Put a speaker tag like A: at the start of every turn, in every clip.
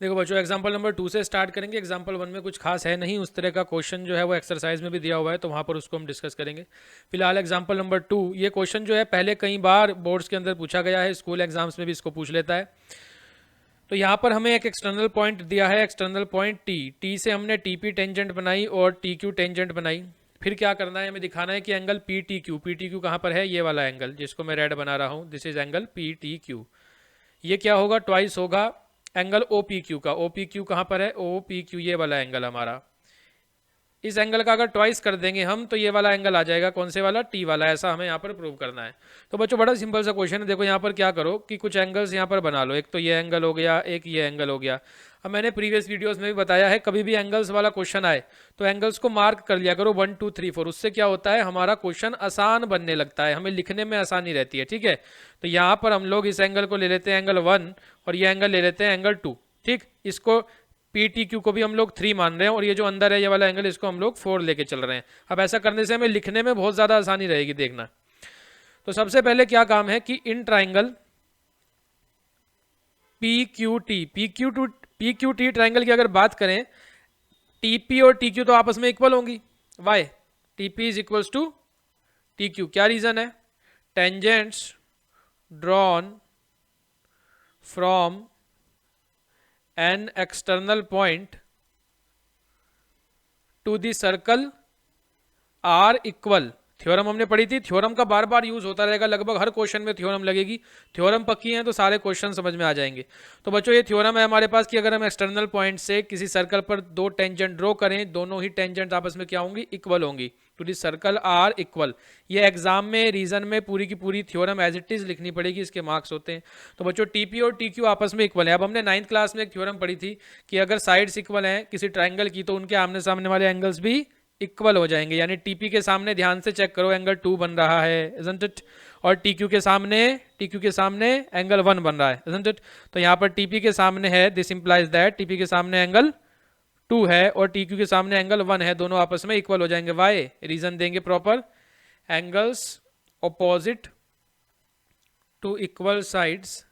A: देखो बच्चों, example number 2 से स्टार्ट करेंगे। एग्जाम्पल 1 में कुछ खास है नहीं, उस तरह का क्वेश्चन जो है वो एक्सरसाइज में भी दिया हुआ है, तो वहाँ पर उसको हम डिस्कस करेंगे। फिलहाल एग्जाम्पल नंबर 2, ये क्वेश्चन जो है पहले कई बार बोर्ड्स के अंदर पूछा गया है, स्कूल एग्जाम्स में भी इसको पूछ लेता है। तो यहाँ पर हमें एक एक्सटर्नल पॉइंट दिया है, एक्सटर्नल पॉइंट टी। टी से हमने टी पी टेंजेंट बनाई और टी क्यू टेंजेंट बनाई। फिर क्या करना है, हमें दिखाना है कि एंगल पी टी क्यू कहाँ पर है, ये वाला एंगल जिसको मैं रेड बना रहा हूँ, this is angle P T Q. ये क्या होगा, ट्वाइस होगा एंगल ओ पी क्यू का। ओ पी क्यू कहाँ पर है, ओ पी क्यू ये वाला एंगल हमारा। इस एंगल का अगर ट्वाइस कर देंगे हम तो ये वाला एंगल आ जाएगा, कौन से वाला, टी वाला। ऐसा हमें यहाँ पर प्रूव करना है। तो बच्चों बड़ा सिंपल सा क्वेश्चन है। देखो यहाँ पर क्या करो कि कुछ एंगल्स यहाँ पर बना लो। एक तो ये एंगल हो गया, एक ये एंगल हो गया। अब मैंने प्रीवियस वीडियोस में भी बताया है, कभी भी एंगल्स वाला क्वेश्चन आए तो एंगल्स को मार्क कर लिया करो 1 2 3 4। उससे क्या होता है, हमारा क्वेश्चन आसान बनने लगता है, हमें लिखने में आसानी रहती है। ठीक है, तो यहाँ पर हम लोग इस एंगल को ले लेते हैं एंगल 1 और ये एंगल ले लेते हैं एंगल 2। ठीक, इसको पी टी क्यू को भी हम लोग 3 मान रहे हैं और ये जो अंदर है ये वाला एंगल, इसको हम लोग 4 लेके चल रहे हैं। अब ऐसा करने से हमें लिखने में बहुत ज़्यादा आसानी रहेगी, देखना। तो सबसे पहले क्या काम है कि in triangle P Q T triangle की अगर बात करें, टी पी और टी क्यू तो आपस में इक्वल होंगी। Why, T P is equals to T Q. क्या रीजन है, tangents drawn from an external point to the circle are equal. Theorem हमने पढ़ी थी, थ्योरम का बार बार यूज होता रहेगा, लगभग हर क्वेश्चन में थ्योरम लगेगी। थ्योरम पक्की है तो सारे क्वेश्चन समझ में आ जाएंगे। तो बच्चों ये थ्योरम है हमारे पास कि अगर हम एक्सटर्नल पॉइंट से किसी सर्कल पर दो टेंजेंट ड्रॉ करें, दोनों ही टेंजेंट आपस में क्या होंगी, इक्वल होंगी, to the circle are equal. ये एग्जाम में रीजन में पूरी की पूरी थ्योरम एज इट इज लिखनी पड़ेगी, इसके मार्क्स होते हैं। तो बच्चों टीपी और टीक्यू आपस में इक्वल है। अब हमने 9th क्लास में एक थ्योरम पढ़ी थी कि अगर साइड्स इक्वल हैं किसी ट्राइंगल की तो उनके आमने सामने वाले एंगल्स भी इक्वल हो जाएंगे। यानी टीपी के सामने ध्यान से चेक करो एंगल 2 बन रहा है, isn't it? और टीक्यू के सामने एंगल 1 बन रहा है, isn't it? तो यहाँ पर टीपी के सामने है, दिस इंप्लाइज दैट टीपी के सामने एंगल 2 है और टीक्यू के सामने एंगल 1 है, दोनों आपस में इक्वल हो जाएंगे। वाई, रीजन देंगे proper, angles opposite to equal sides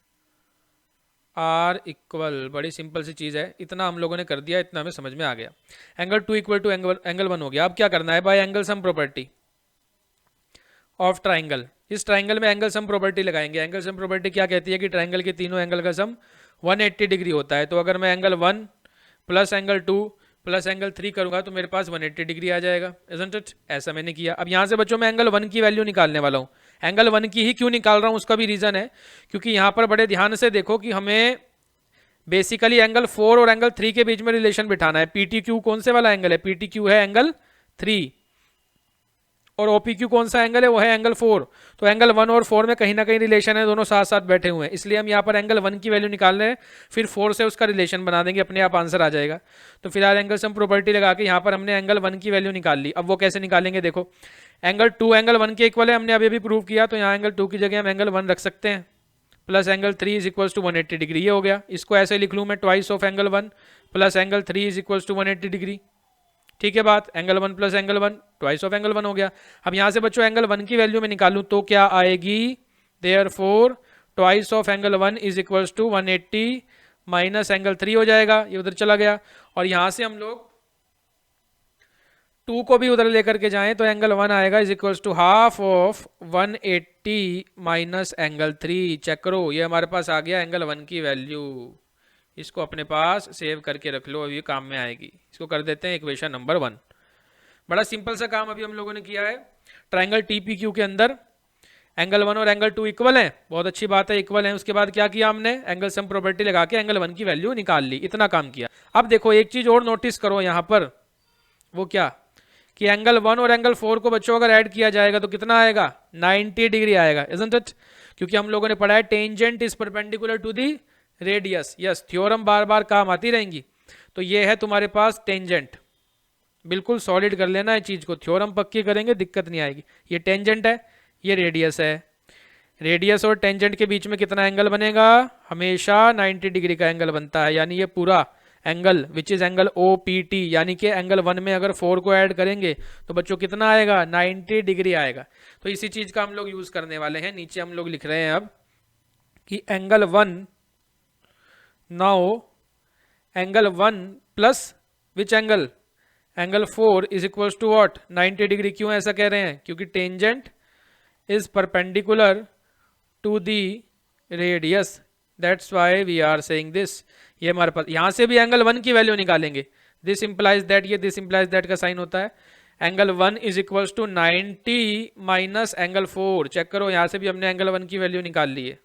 A: are equal. बड़ी सिंपल सी चीज़ है, इतना हम लोगों ने कर दिया, इतना हमें समझ में आ गया। एंगल 2 इक्वल टू एंगल 1 हो गया। अब क्या करना है, bye angle sum property of triangle. इस ट्राइंगल में एंगल सम प्रॉपर्टी लगाएंगे। एंगल सम प्रॉपर्टी क्या कहती है कि ट्राइंगल के तीनों एंगल का सम 180 डिग्री होता है। तो अगर मैं angle 1 plus angle 2 plus angle 3 करूंगा तो मेरे पास 180 डिग्री आ जाएगा, isn't it? ऐसा मैंने किया। अब यहाँ से बच्चों मैं एंगल 1 की वैल्यू निकालने वाला हूँ। एंगल 1 की ही क्यों निकाल रहा हूँ, उसका भी रीजन है, क्योंकि यहाँ पर बड़े ध्यान से देखो कि हमें बेसिकली एंगल 4 और एंगल 3 के बीच में रिलेशन बिठाना है। पीटी क्यू कौन से वाला एंगल है, पीटी क्यू है एंगल 3 और ओपी क्यू कौन सा एंगल है, वो है एंगल 4। तो एंगल 1 और 4 में कहीं ना कहीं रिलेशन है, दोनों साथ साथ बैठे हुए हैं, इसलिए हम यहाँ पर एंगल 1 की वैल्यू निकाल रहे हैं, फिर 4 से उसका रिलेशन बना देंगे, अपने आप आंसर आ जाएगा। तो फिलहाल एंगल सम प्रॉपर्टी लगा के यहाँ पर हमने एंगल 1 की वैल्यू निकाल ली। अब वो कैसे निकालेंगे, देखो एंगल 2 एंगल 1 के इक्वल है, हमने अभी भी प्रूव किया, तो यहाँ एंगल 2 की जगह हम एंगल 1 रख सकते हैं, plus angle 3 is equals to 180 degree. ये हो गया। इसको ऐसे लिख लूँ मैं, twice of angle 1 plus angle 3 is equals to 180 degree. ठीक है बात, angle 1 plus angle 1 twice of angle 1 हो गया। अब यहाँ से बच्चों एंगल 1 की वैल्यू में निकालूँ तो क्या आएगी, therefore twice of angle 1 is equals to 180 minus angle 3 हो जाएगा, ये उधर चला गया। और यहाँ से हम लोग 2 को भी उधर लेकर के जाएं तो एंगल 1 आएगा is equals to half of 180 minus angle 3। Check करो, ये हमारे पास आ गया एंगल 1 की वैल्यू। इसको अपने पास सेव करके रख लो, अभी काम में आएगी। इसको कर देते हैं इक्वेशन नंबर 1। बड़ा सिंपल सा काम अभी हम लोगों ने किया है। ट्राइंगल टीपीक्यू के अंदर एंगल 1 और एंगल 2 इक्वल है, बहुत अच्छी बात है, इक्वल है। उसके बाद क्या किया हमने, एंगल सम प्रॉपर्टी लगा के एंगल 1 की वैल्यू निकाल ली, इतना काम किया। अब देखो एक चीज और नोटिस करो यहाँ पर, वो क्या कि एंगल 1 और एंगल 4 को बच्चों अगर ऐड किया जाएगा तो कितना आएगा, 90 डिग्री आएगा, isn't it? क्योंकि हम लोगों ने पढ़ा है tangent is perpendicular to the radius. Yes, theorem बार बार काम आती रहेंगी। तो ये है तुम्हारे पास टेंजेंट, बिल्कुल सॉलिड कर लेना है चीज को, थ्योरम पक्की करेंगे दिक्कत नहीं आएगी। ये टेंजेंट है, ये रेडियस है, रेडियस और टेंजेंट के बीच में कितना एंगल बनेगा, हमेशा 90 डिग्री का एंगल बनता है। यानी ये पूरा angle which is angle O P T, यानी कि एंगल 1 में अगर 4 को ऐड करेंगे तो बच्चों कितना आएगा, 90 डिग्री आएगा। तो इसी चीज का हम लोग यूज करने वाले हैं। नीचे हम लोग लिख रहे हैं अब कि angle 1 now angle 1 plus which angle, angle 4 is equals to what 90 degree. क्यों ऐसा कह रहे हैं? क्योंकि tangent is perpendicular to the radius, that's why we are saying this. ये हमारे पास यहां से भी एंगल 1 की वैल्यू निकालेंगे, दिस इंप्लाइज दैट, ये दिस इंप्लाइज दैट का साइन होता है। Angle 1 is equals to 90 minus angle 4। Check करो, यहां से भी हमने एंगल 1 की वैल्यू निकाल ली है।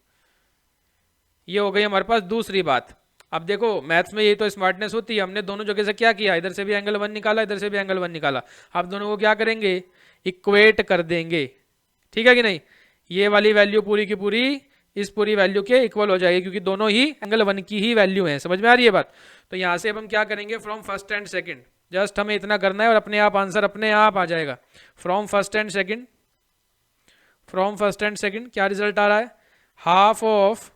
A: ये हो गई हमारे पास दूसरी बात। अब देखो मैथ्स में यही तो स्मार्टनेस होती है, हमने दोनों जगह से क्या किया, इधर से भी एंगल 1 निकाला, इधर से भी एंगल 1 निकाला। अब दोनों को क्या करेंगे, इक्वेट कर देंगे, ठीक है कि नहीं। ये वाली वैल्यू पूरी की पूरी इस पूरी वैल्यू के इक्वल हो जाएगी, क्योंकि दोनों ही एंगल 1 की ही वैल्यू है। समझ में आ रही है बात? तो यहां से अब हम क्या करेंगे, from first and second, just हमें इतना करना है और अपने आप आंसर अपने आप आ जाएगा। From first and second, from first and second क्या रिजल्ट आ रहा है, half of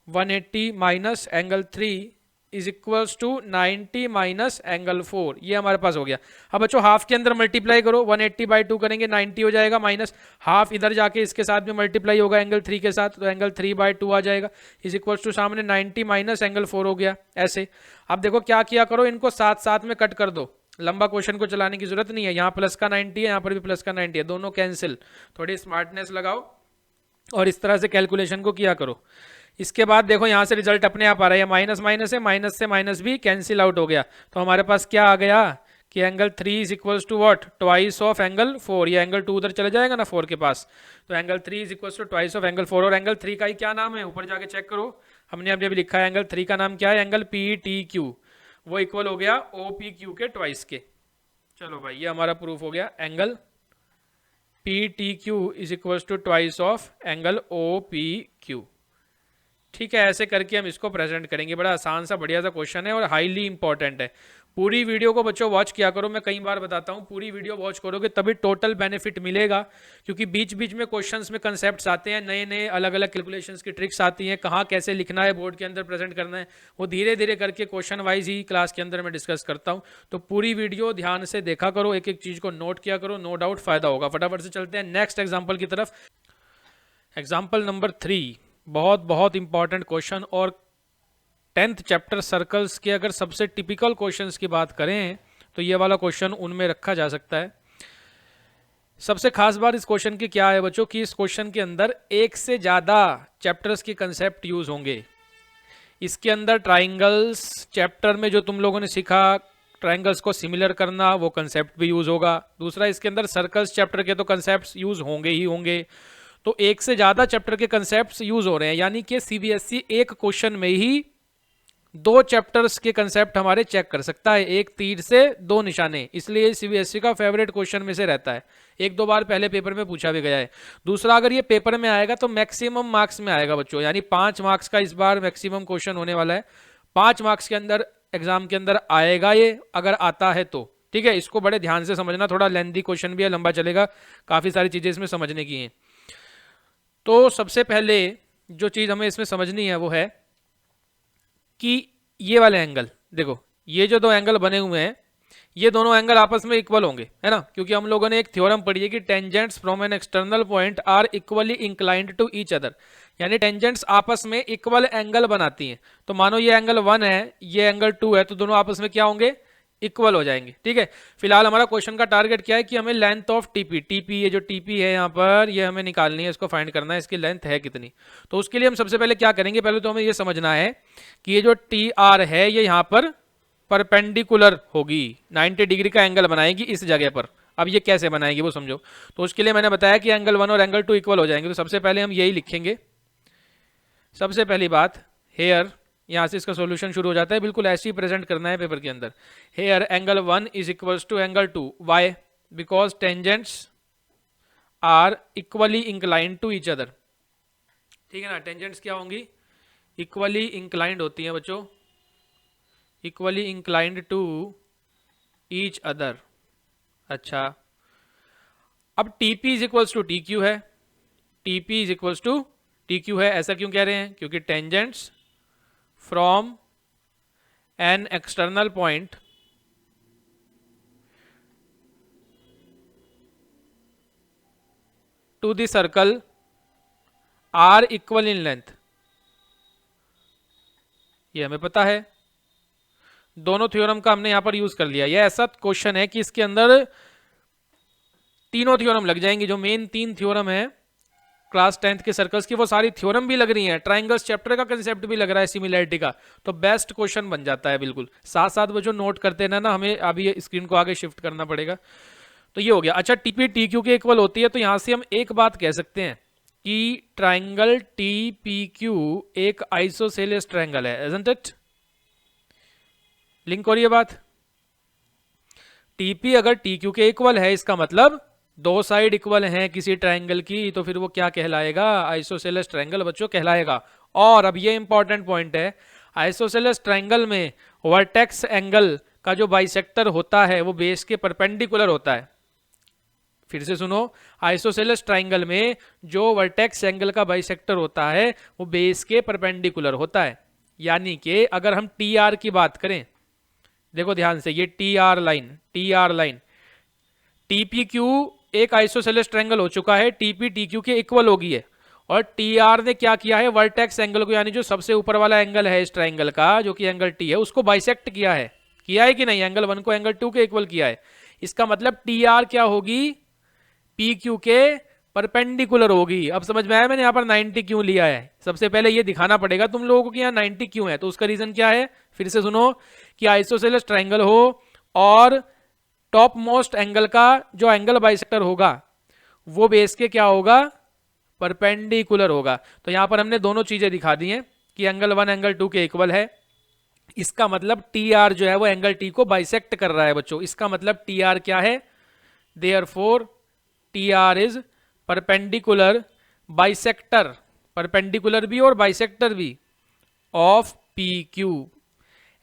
A: 180 minus angle 3 is equals to 90 minus angle 4। ये हमारे पास हो गया। अब बच्चों हाफ के अंदर मल्टीप्लाई करो, 180 बाई 2 करेंगे 90 हो जाएगा, माइनस हाफ इधर जाके इसके साथ में मल्टीप्लाई होगा एंगल 3 के साथ, तो एंगल 3 बाई 2 आ जाएगा, इज इक्वल्स टू सामने 90 माइनस एंगल 4 हो गया। ऐसे अब देखो क्या किया करो, इनको साथ साथ में कट कर दो, लंबा क्वेश्चन को चलाने की जरूरत नहीं है। यहाँ प्लस का 90 है, यहाँ पर भी प्लस का 90 है, दोनों कैंसिल। थोड़ी स्मार्टनेस लगाओ और इस तरह से कैलकुलेशन को किया करो। इसके बाद देखो यहां से रिजल्ट अपने आप आ रहा है, माइनस माइनस है, माइनस से माइनस भी कैंसिल आउट हो गया। तो हमारे पास क्या आ गया कि angle 3 is equals to what, twice of angle 4। ये एंगल 2 उधर चला जाएगा ना 4 के पास, तो angle 3 is equals to twice of angle 4। और एंगल 3 का ही क्या नाम है, ऊपर जाके चेक करो, हमने अभी अभी लिखा है एंगल 3 का नाम क्या है, एंगल PTQ। वो इक्वल हो गया OPQ के ट्वाइस के। चलो भाई ये हमारा प्रूफ हो गया, angle PTQ is equals to twice of angle OPQ। ठीक है, ऐसे करके हम इसको प्रेजेंट करेंगे। बड़ा आसान सा बढ़िया सा क्वेश्चन है और हाईली इंपॉर्टेंट है। पूरी वीडियो को बच्चों वॉच किया करो, मैं कई बार बताता हूँ, पूरी वीडियो वॉच करोगे तभी टोटल बेनिफिट मिलेगा, क्योंकि बीच बीच में क्वेश्चंस में कंसेप्ट्स आते हैं, नए नए अलग अलग कैलकुलेशंस की ट्रिक्स आती हैं, कहाँ कैसे लिखना है, बोर्ड के अंदर प्रेजेंट करना है, वो धीरे धीरे करके क्वेश्चन वाइज ही क्लास के अंदर मैं डिस्कस करता हूँ। तो पूरी वीडियो ध्यान से देखा करो, एक एक चीज़ को नोट किया करो, नो डाउट फायदा होगा। फटाफट से चलते हैं नेक्स्ट एग्जाम्पल की तरफ। एग्जाम्पल नंबर 3 बहुत बहुत इंपॉर्टेंट क्वेश्चन, और 10th चैप्टर सर्कल्स के अगर सबसे टिपिकल क्वेश्चंस की बात करें तो ये वाला क्वेश्चन उनमें रखा जा सकता है। सबसे खास बात इस क्वेश्चन की क्या है बच्चों, कि इस क्वेश्चन के अंदर एक से ज़्यादा चैप्टर्स के कंसेप्ट यूज होंगे। इसके अंदर ट्राइंगल्स चैप्टर में जो तुम लोगों ने सीखा, ट्राइंगल्स को सिमिलर करना, वो कंसेप्ट भी यूज होगा। दूसरा, इसके अंदर सर्कल्स चैप्टर के तो कंसेप्ट यूज होंगे ही होंगे। तो एक से ज़्यादा चैप्टर के कंसेप्ट्स यूज हो रहे हैं, यानी कि CBSE एक क्वेश्चन में ही 2 चैप्टर्स के कंसेप्ट हमारे चेक कर सकता है, एक तीर से 2 निशाने। इसलिए CBSE का फेवरेट क्वेश्चन में से रहता है, 1-2 बार पहले पेपर में पूछा भी गया है। दूसरा, अगर ये पेपर में आएगा तो मैक्सिमम मार्क्स में आएगा बच्चों, यानी 5 मार्क्स का इस बार मैक्सिमम क्वेश्चन होने वाला है। 5 मार्क्स के अंदर एग्जाम के अंदर आएगा ये, अगर आता है तो। ठीक है, इसको बड़े ध्यान से समझना, थोड़ा लेंथी क्वेश्चन भी है, लंबा चलेगा, काफ़ी सारी चीज़ें इसमें समझने की हैं। तो सबसे पहले जो चीज़ हमें इसमें समझनी है वो है कि ये वाले एंगल देखो, ये जो 2 एंगल बने हुए हैं, ये दोनों एंगल आपस में इक्वल होंगे, है ना, क्योंकि हम लोगों ने एक थ्योरम पढ़ी है कि tangents from an external point are equally inclined to each other, यानी टेंजेंट्स आपस में इक्वल एंगल बनाती हैं। तो मानो ये एंगल 1 है, ये एंगल 2 है, तो दोनों आपस में क्या होंगे, इक्वल हो जाएंगे। ठीक है, फिलहाल हमारा क्वेश्चन का टारगेट क्या है कि हमें लेंथ ऑफ टीपी, ये जो टीपी है यहाँ पर, ये हमें निकालनी है, इसको फाइंड करना है, इसकी लेंथ है कितनी। तो उसके लिए हम सबसे पहले क्या करेंगे, पहले तो हमें ये समझना है कि ये जो TR है ये यहाँ पर परपेंडिकुलर होगी, 90 डिग्री का एंगल बनाएगी इस जगह पर। अब ये कैसे बनाएगी वो समझो। तो उसके लिए मैंने बताया कि एंगल 1 और एंगल 2 इक्वल हो जाएंगे। तो सबसे पहले हम यही लिखेंगे, सबसे पहली बात हेयर, यहाँ से इसका सॉल्यूशन शुरू हो जाता है, बिल्कुल ऐसे ही प्रेजेंट करना है पेपर के अंदर। Here angle 1 is equals to angle 2, why, because tangents are equally inclined to each other. ठीक है ना, टेंजेंट्स क्या होंगी, इक्वली इंक्लाइंड होती हैं बच्चों, equally inclined to each other. अच्छा, अब TP is equals to TQ है, TP is equals to TQ है, ऐसा क्यों कह रहे हैं, क्योंकि tangents from an external point to the circle are equal in length, ये हमें पता है। दोनों थ्योरम का हमने यहाँ पर यूज कर लिया। ये ऐसा क्वेश्चन है कि इसके अंदर तीनों थ्योरम लग जाएंगे, जो मेन 3 थ्योरम है क्लास 10th के सर्कल्स की, वो सारी थ्योरम भी लग रही हैं, ट्राइंगल्स चैप्टर का कंसेप्ट भी लग रहा है सिमिलैरिटी का, तो बेस्ट क्वेश्चन बन जाता है बिल्कुल। साथ साथ वो जो नोट करते हैं ना, हमें अभी ये स्क्रीन को आगे शिफ्ट करना पड़ेगा। तो ये हो गया। अच्छा, टीपी टी क्यू के इक्वल होती है, तो यहां से हम एक बात कह सकते हैं कि ट्राइंगल टी पी क्यू एक आइसोसेलेस ट्राइंगल है, इजंट इट? लिंक हो रही है बात? टीपी अगर टी क्यू के इक्वल है, इसका मतलब दो साइड इक्वल हैं किसी ट्राइंगल की, तो फिर वो क्या कहलाएगा? आइसोसेलेस ट्राइंगल बच्चों कहलाएगा। और अब ये इंपॉर्टेंट पॉइंट है, आइसोसेलेस ट्राइंगल में वर्टेक्स एंगल का जो बाइसेक्टर होता है वो बेस के परपेंडिकुलर होता है। फिर से सुनो, आइसोसेलेस ट्राइंगल में जो वर्टेक्स एंगल का बाइसेक्टर होता है वो बेस के परपेंडिकुलर होता है। यानी कि अगर हम टी आर की बात करें, देखो ध्यान से, ये T R line TP Q एक आइसोसेलेस ट्रायंगल हो चुका है, टीपी टी क्यू के इक्वल होगी है, और टी आर ने क्या किया है? वर्टेक्स एंगल को, यानी जो सबसे ऊपर वाला एंगल है इस ट्रायंगल का, जो कि एंगल टी है, उसको बाइसेक्ट किया है कि नहीं? एंगल 1 को एंगल 2 के इक्वल किया है। इसका मतलब टी आर क्या होगी? पी क्यू के परपेंडिकुलर होगी। अब समझ में आया मैंने यहाँ पर 90 क्यों लिया है? सबसे पहले ये दिखाना पड़ेगा तुम लोगों को कि यहाँ 90 क्यों है। तो उसका रीजन क्या है? फिर से सुनो कि आइसोसेलेस ट्रायंगल हो और टॉप मोस्ट एंगल का जो एंगल बाइसेक्टर होगा वो बेस के क्या होगा? परपेंडिकुलर होगा। तो यहां पर हमने दोनों चीजें दिखा दी हैं कि एंगल 1 एंगल 2 के इक्वल है। इसका मतलब टी आर जो है वो एंगल टी को बाइसेक्ट कर रहा है बच्चों। इसका मतलब टी आर क्या है? Therefore T R is perpendicular bisector, perpendicular भी और बाइसेक्टर भी, ऑफ पी क्यू।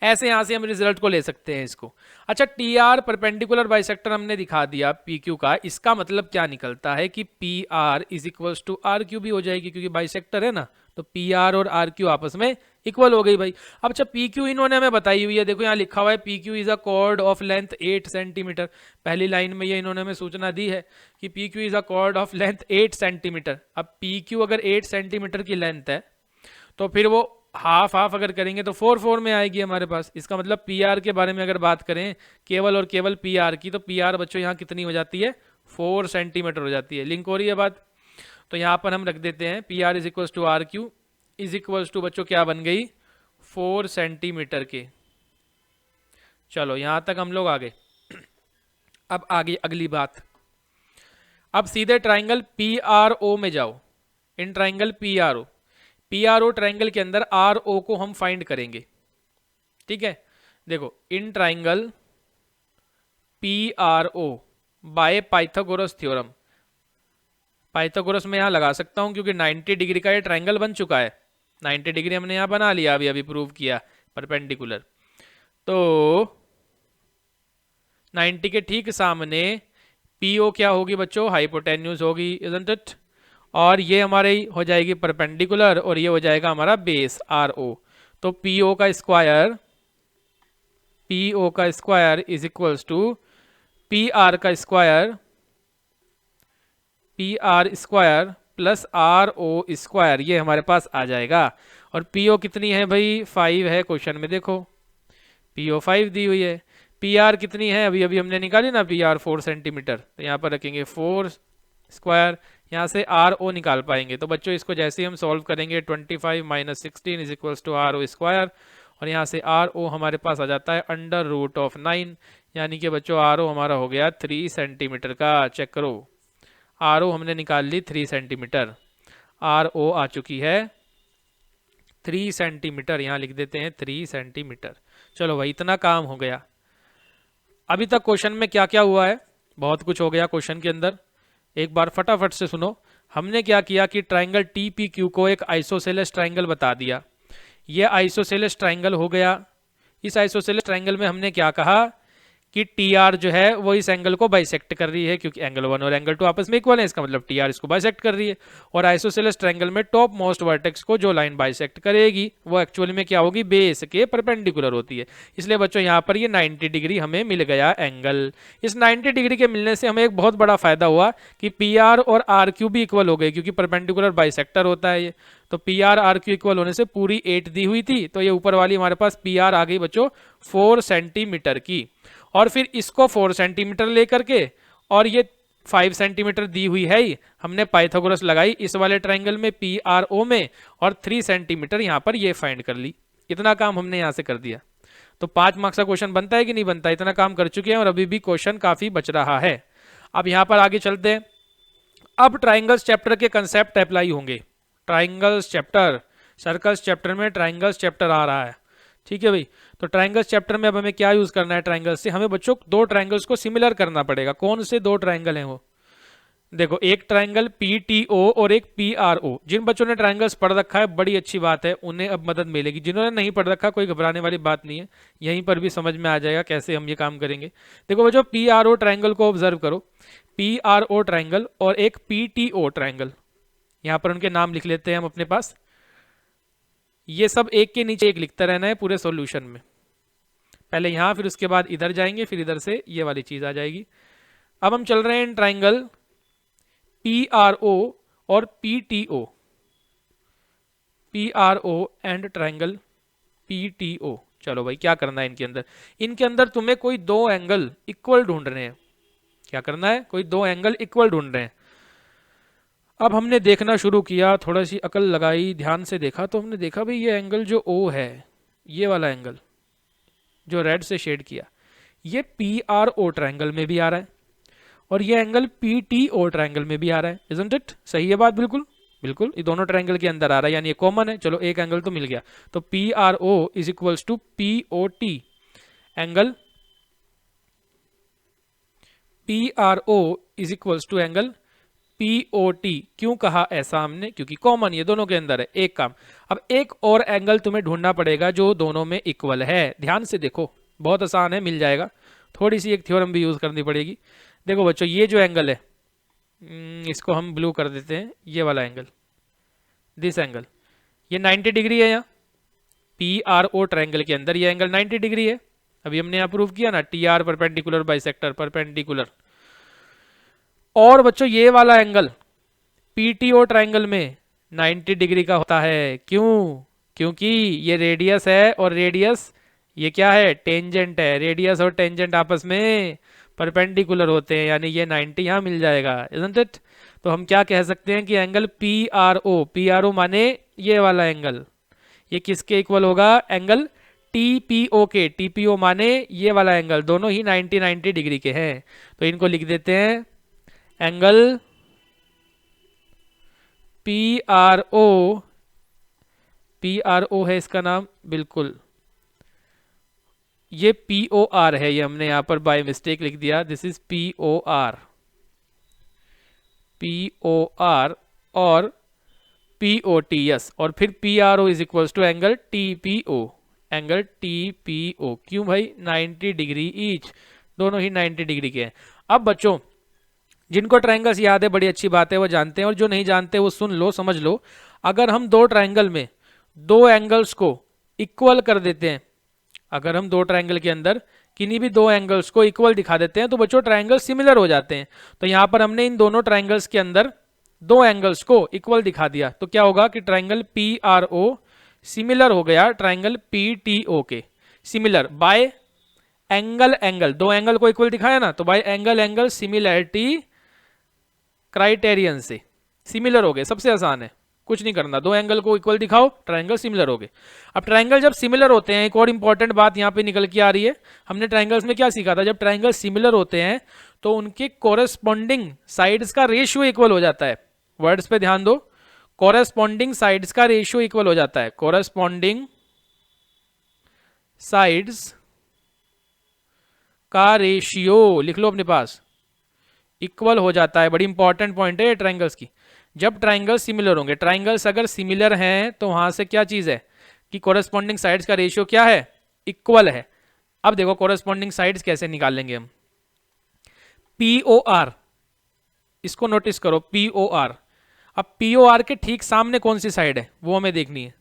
A: ऐसे यहां से हम रिजल्ट को ले सकते हैं इसको। अच्छा, टी आर परपेंडिकुलर बाइसेक्टर हमने दिखा दिया पी क्यू का। इसका मतलब क्या निकलता है कि P R is equal to R Q भी हो जाएगी, क्योंकि बाइसेक्टर है ना, तो पी आर और आर क्यू आपस में इक्वल हो गई भाई। अब अच्छा, पी क्यू इन्होंने हमें बताई हुई है, देखो यहाँ लिखा हुआ है P Q is a cord of length 8 centimetre. पहली लाइन में ये इन्होंने हमें सूचना दी है कि P Q is a cord of length 8 centimetre. अब पी क्यू अगर 8 सेंटीमीटर की लेंथ है तो फिर वो हाफ अगर करेंगे तो 4 में आएगी हमारे पास। इसका मतलब पी आर के बारे में अगर बात करें केवल और केवल पी आर की, तो पी आर बच्चों यहाँ कितनी हो जाती है? 4 सेंटीमीटर हो जाती है। लिंक हो रही है बात? तो यहाँ पर हम रख देते हैं P R is equal to R Q is equal to बच्चों क्या बन गई? 4 सेंटीमीटर के। चलो यहाँ तक हम लोग आ गए। अब आगे अगली बात, अब सीधे ट्राइंगल पी आर ओ में जाओ। In triangle P R O triangle के अंदर आर ओ को हम फाइंड करेंगे। ठीक है, देखो in triangle P R O by Pythagoras theorem. Pythagoras में यहां लगा सकता हूं क्योंकि 90 डिग्री का ये ट्राइंगल बन चुका है। 90 डिग्री हमने यहां बना लिया, अभी प्रूव किया परपेंडिकुलर। तो 90 के ठीक सामने पी ओ क्या होगी बच्चों? हाइपोटेन्यूज होगी, इजंट इट? और ये हमारी हो जाएगी परपेंडिकुलर, और ये हो जाएगा हमारा बेस आर ओ। तो पी ओ का square is equals to P R square plus R O square, ये हमारे पास आ जाएगा। और पी ओ कितनी है भाई? 5 है क्वेश्चन में, देखो पी ओ 5 दी हुई है। पी आर कितनी है? अभी हमने निकाली ना, पी आर 4 सेंटीमीटर, तो यहाँ पर रखेंगे 4 स्क्वायर, यहाँ से आर ओ निकाल पाएंगे। तो बच्चों इसको जैसे ही हम सॉल्व करेंगे 25 minus 16 is equals to R O square, और यहाँ से आर ओ हमारे पास आ जाता है अंडर रूट ऑफ 9, यानी कि बच्चों आर ओ हमारा हो गया 3 सेंटीमीटर का। चेक करो, आर ओ हमने निकाल ली 3 सेंटीमीटर, आर ओ आ चुकी है 3 सेंटीमीटर, यहाँ लिख देते हैं 3 सेंटीमीटर। चलो भाई, इतना काम हो गया। अभी तक क्वेश्चन में क्या क्या हुआ है? बहुत कुछ हो गया क्वेश्चन के अंदर। एक बार फटाफट से सुनो। हमने क्या किया कि ट्राइंगल टी पी क्यू को एक आइसोसेलेस ट्राइंगल बता दिया। यह आइसोसेलेस ट्राइंगल हो गया। इस आइसोसेलेस ट्राइंगल में हमने क्या कहा कि टी आर जो है वो इस एंगल को बाइसेक्ट कर रही है, क्योंकि एंगल 1 और एंगल 2 आपस में इक्वल है, इसका मतलब टी आर इसको बाइसेक्ट कर रही है। और आइसोसेलेस ट्रायंगल में टॉप मोस्ट वर्टेक्स को जो लाइन बाइसेक्ट करेगी वो एक्चुअली में क्या होगी, बेस के परपेंडिकुलर होती है। इसलिए बच्चों यहाँ पर ये 90 डिग्री हमें मिल गया एंगल। इस 90 डिग्री के मिलने से हमें एक बहुत बड़ा फायदा हुआ कि पी आर और आर क्यू भी इक्वल हो गए, क्योंकि परपेंडिकुलर बाइसेक्टर होता है ये। तो P R R Q equal होने से पूरी 8 दी हुई थी, तो ये ऊपर वाली हमारे पास पी आर आ गई बच्चों 4 सेंटीमीटर की। और फिर इसको 4 सेंटीमीटर लेकर के, और ये 5 सेंटीमीटर दी हुई है ही, हमने पाइथागोरस लगाई इस वाले ट्रायंगल में पी आर ओ में, और 3 सेंटीमीटर यहाँ पर ये फाइंड कर ली। इतना काम हमने यहाँ से कर दिया। तो 5 मार्क्स का क्वेश्चन बनता है कि नहीं बनता, इतना काम कर चुके हैं और अभी भी क्वेश्चन काफी बच रहा है। अब यहाँ पर आगे चलते हैं। अब ट्राइंगल्स चैप्टर के कंसेप्ट अप्लाई होंगे। ट्राइंगल्स चैप्टर, सर्कल्स चैप्टर में ट्राइंगल्स चैप्टर आ रहा है, ठीक है भाई। तो ट्राइंगल्स चैप्टर में अब हमें क्या यूज करना है, ट्राइंगल्स से हमें बच्चों 2 ट्राइंगल्स को सिमिलर करना पड़ेगा। कौन से 2 ट्राइंगल हैं वो, देखो एक ट्राइंगल पी टी ओ और एक पी आर ओ। जिन बच्चों ने ट्राइंगल्स पढ़ रखा है बड़ी अच्छी बात है, उन्हें अब मदद मिलेगी। जिन्होंने नहीं पढ़ रखा कोई घबराने वाली बात नहीं है, यहीं पर भी समझ में आ जाएगा कैसे हम ये काम करेंगे। देखो बच्चों पी आर ओ ट्राइंगल को ऑब्जर्व करो, पी आर ओ ट्राइंगल और एक पी टी ओ ट्राइंगल। यहाँ पर उनके नाम लिख लेते हैं हम अपने पास। ये सब एक के नीचे एक लिखता रहना है पूरे सॉल्यूशन में। पहले यहाँ, फिर उसके बाद इधर जाएंगे, फिर इधर से ये वाली चीज आ जाएगी। अब हम चल रहे हैं ट्राइंगल पी आर ओ और P T O, P R O and triangle P T O. चलो भाई क्या करना है इनके अंदर, इनके अंदर तुम्हें कोई 2 एंगल इक्वल ढूंढ रहे हैं। क्या करना है, कोई 2 एंगल इक्वल ढूंढ रहे हैं। अब हमने देखना शुरू किया, थोड़ा सी अकल लगाई, ध्यान से देखा, तो हमने देखा भाई ये एंगल जो ओ है, ये वाला एंगल जो रेड से शेड किया, ये पी आर ओ ट्राइंगल में भी आ रहा है और ये angle P T O triangle में भी आ रहा है। इजंट इट, सही है बात, बिल्कुल बिल्कुल, ये दोनों ट्राइंगल के अंदर आ रहा है, यानी ये कॉमन है। चलो एक एंगल तो मिल गया। तो P R O is equals to P O T, angle P R O is equals to angle P O T. क्यों कहा ऐसा हमने, क्योंकि कॉमन ये दोनों के अंदर है। एक काम, अब एक और एंगल तुम्हें ढूंढना पड़ेगा जो दोनों में इक्वल है। ध्यान से देखो, बहुत आसान है, मिल जाएगा। थोड़ी सी एक थ्योरम भी यूज करनी पड़ेगी। देखो बच्चों ये जो एंगल है, इसको हम ब्लू कर देते हैं, ये वाला एंगल, दिस एंगल, ये 90 डिग्री है। यहाँ पी आर ओ ट्राइंगल के अंदर ये एंगल 90 डिग्री है। अभी हमने यहाँ प्रूव किया ना, T R perpendicular bisector perpendicular. और बच्चों ये वाला एंगल पीटीओ ट्राइंगल में 90 डिग्री का होता है। क्यों, क्योंकि ये रेडियस है और रेडियस ये क्या है, टेंजेंट है। रेडियस और टेंजेंट आपस में परपेंडिकुलर होते हैं, यानी ये 90 यहाँ मिल जाएगा, इजंट इट। तो हम क्या कह सकते हैं कि एंगल पी आर ओ माने ये वाला एंगल, ये किसके इक्वल होगा, एंगल टीपीओ के। टीपीओ माने ये वाला एंगल, दोनों ही 90 डिग्री के हैं। तो इनको लिख देते हैं एंगल पी आर ओ है इसका नाम, बिल्कुल ये पी ओ आर है, ये हमने यहां पर बाय मिस्टेक लिख दिया, this is P O R और पी ओ टी, यस। और फिर P R O is equals to angle T P O, angle T P O. क्यों भाई, 90 डिग्री ईच, दोनों ही 90 डिग्री के हैं। अब बच्चों जिनको ट्राइंगल्स याद है बड़ी अच्छी बात है, वो जानते हैं, और जो नहीं जानते वो सुन लो, समझ लो। अगर हम 2 ट्राइंगल में 2 एंगल्स को इक्वल कर देते हैं, अगर हम 2 ट्राइंगल के अंदर किन्हीं भी 2 एंगल्स को इक्वल दिखा देते हैं, तो बच्चों ट्राइंगल सिमिलर हो जाते हैं। तो यहां पर हमने इन दोनों ट्राइंगल्स के अंदर 2 एंगल्स को इक्वल दिखा दिया, तो क्या होगा कि triangle P R O similar हो गया ट्राइंगल पी टी ओ के। सिमिलर बाय एंगल 2 एंगल को इक्वल दिखाया ना, तो बाय एंगल सिमिलैरिटी क्राइटेरियन से सिमिलर हो गए। सबसे आसान है, कुछ नहीं करना, 2 एंगल को इक्वल दिखाओ, ट्राइंगल सिमिलर हो गए। अब ट्राइंगल जब सिमिलर होते हैं, एक और इंपॉर्टेंट बात यहां पे निकल के आ रही है। हमने ट्राइंगल्स में क्या सीखा था, जब ट्राइंगल सिमिलर होते हैं तो उनके कोरेस्पॉन्डिंग साइड्स का रेशियो इक्वल हो जाता है। वर्ड्स पे ध्यान दो, कोरेस्पॉन्डिंग साइड्स का रेशियो इक्वल हो जाता है। कोरेस्पॉन्डिंग साइड्स का रेशियो लिख लो अपने पास, इक्वल हो जाता है। बड़ी इंपॉर्टेंट पॉइंट है ट्राइंगल्स की। जब ट्राइंगल्स सिमिलर होंगे, ट्राइंगल्स अगर सिमिलर हैं तो वहां से क्या चीज है कि कोरेस्पॉन्डिंग साइड्स का रेशियो क्या है, इक्वल है। अब देखो कोरस्पॉन्डिंग साइड्स कैसे निकालेंगे हम। POR, इसको नोटिस करो, POR। अब POR के ठीक सामने कौन सी साइड है वो हमें देखनी है।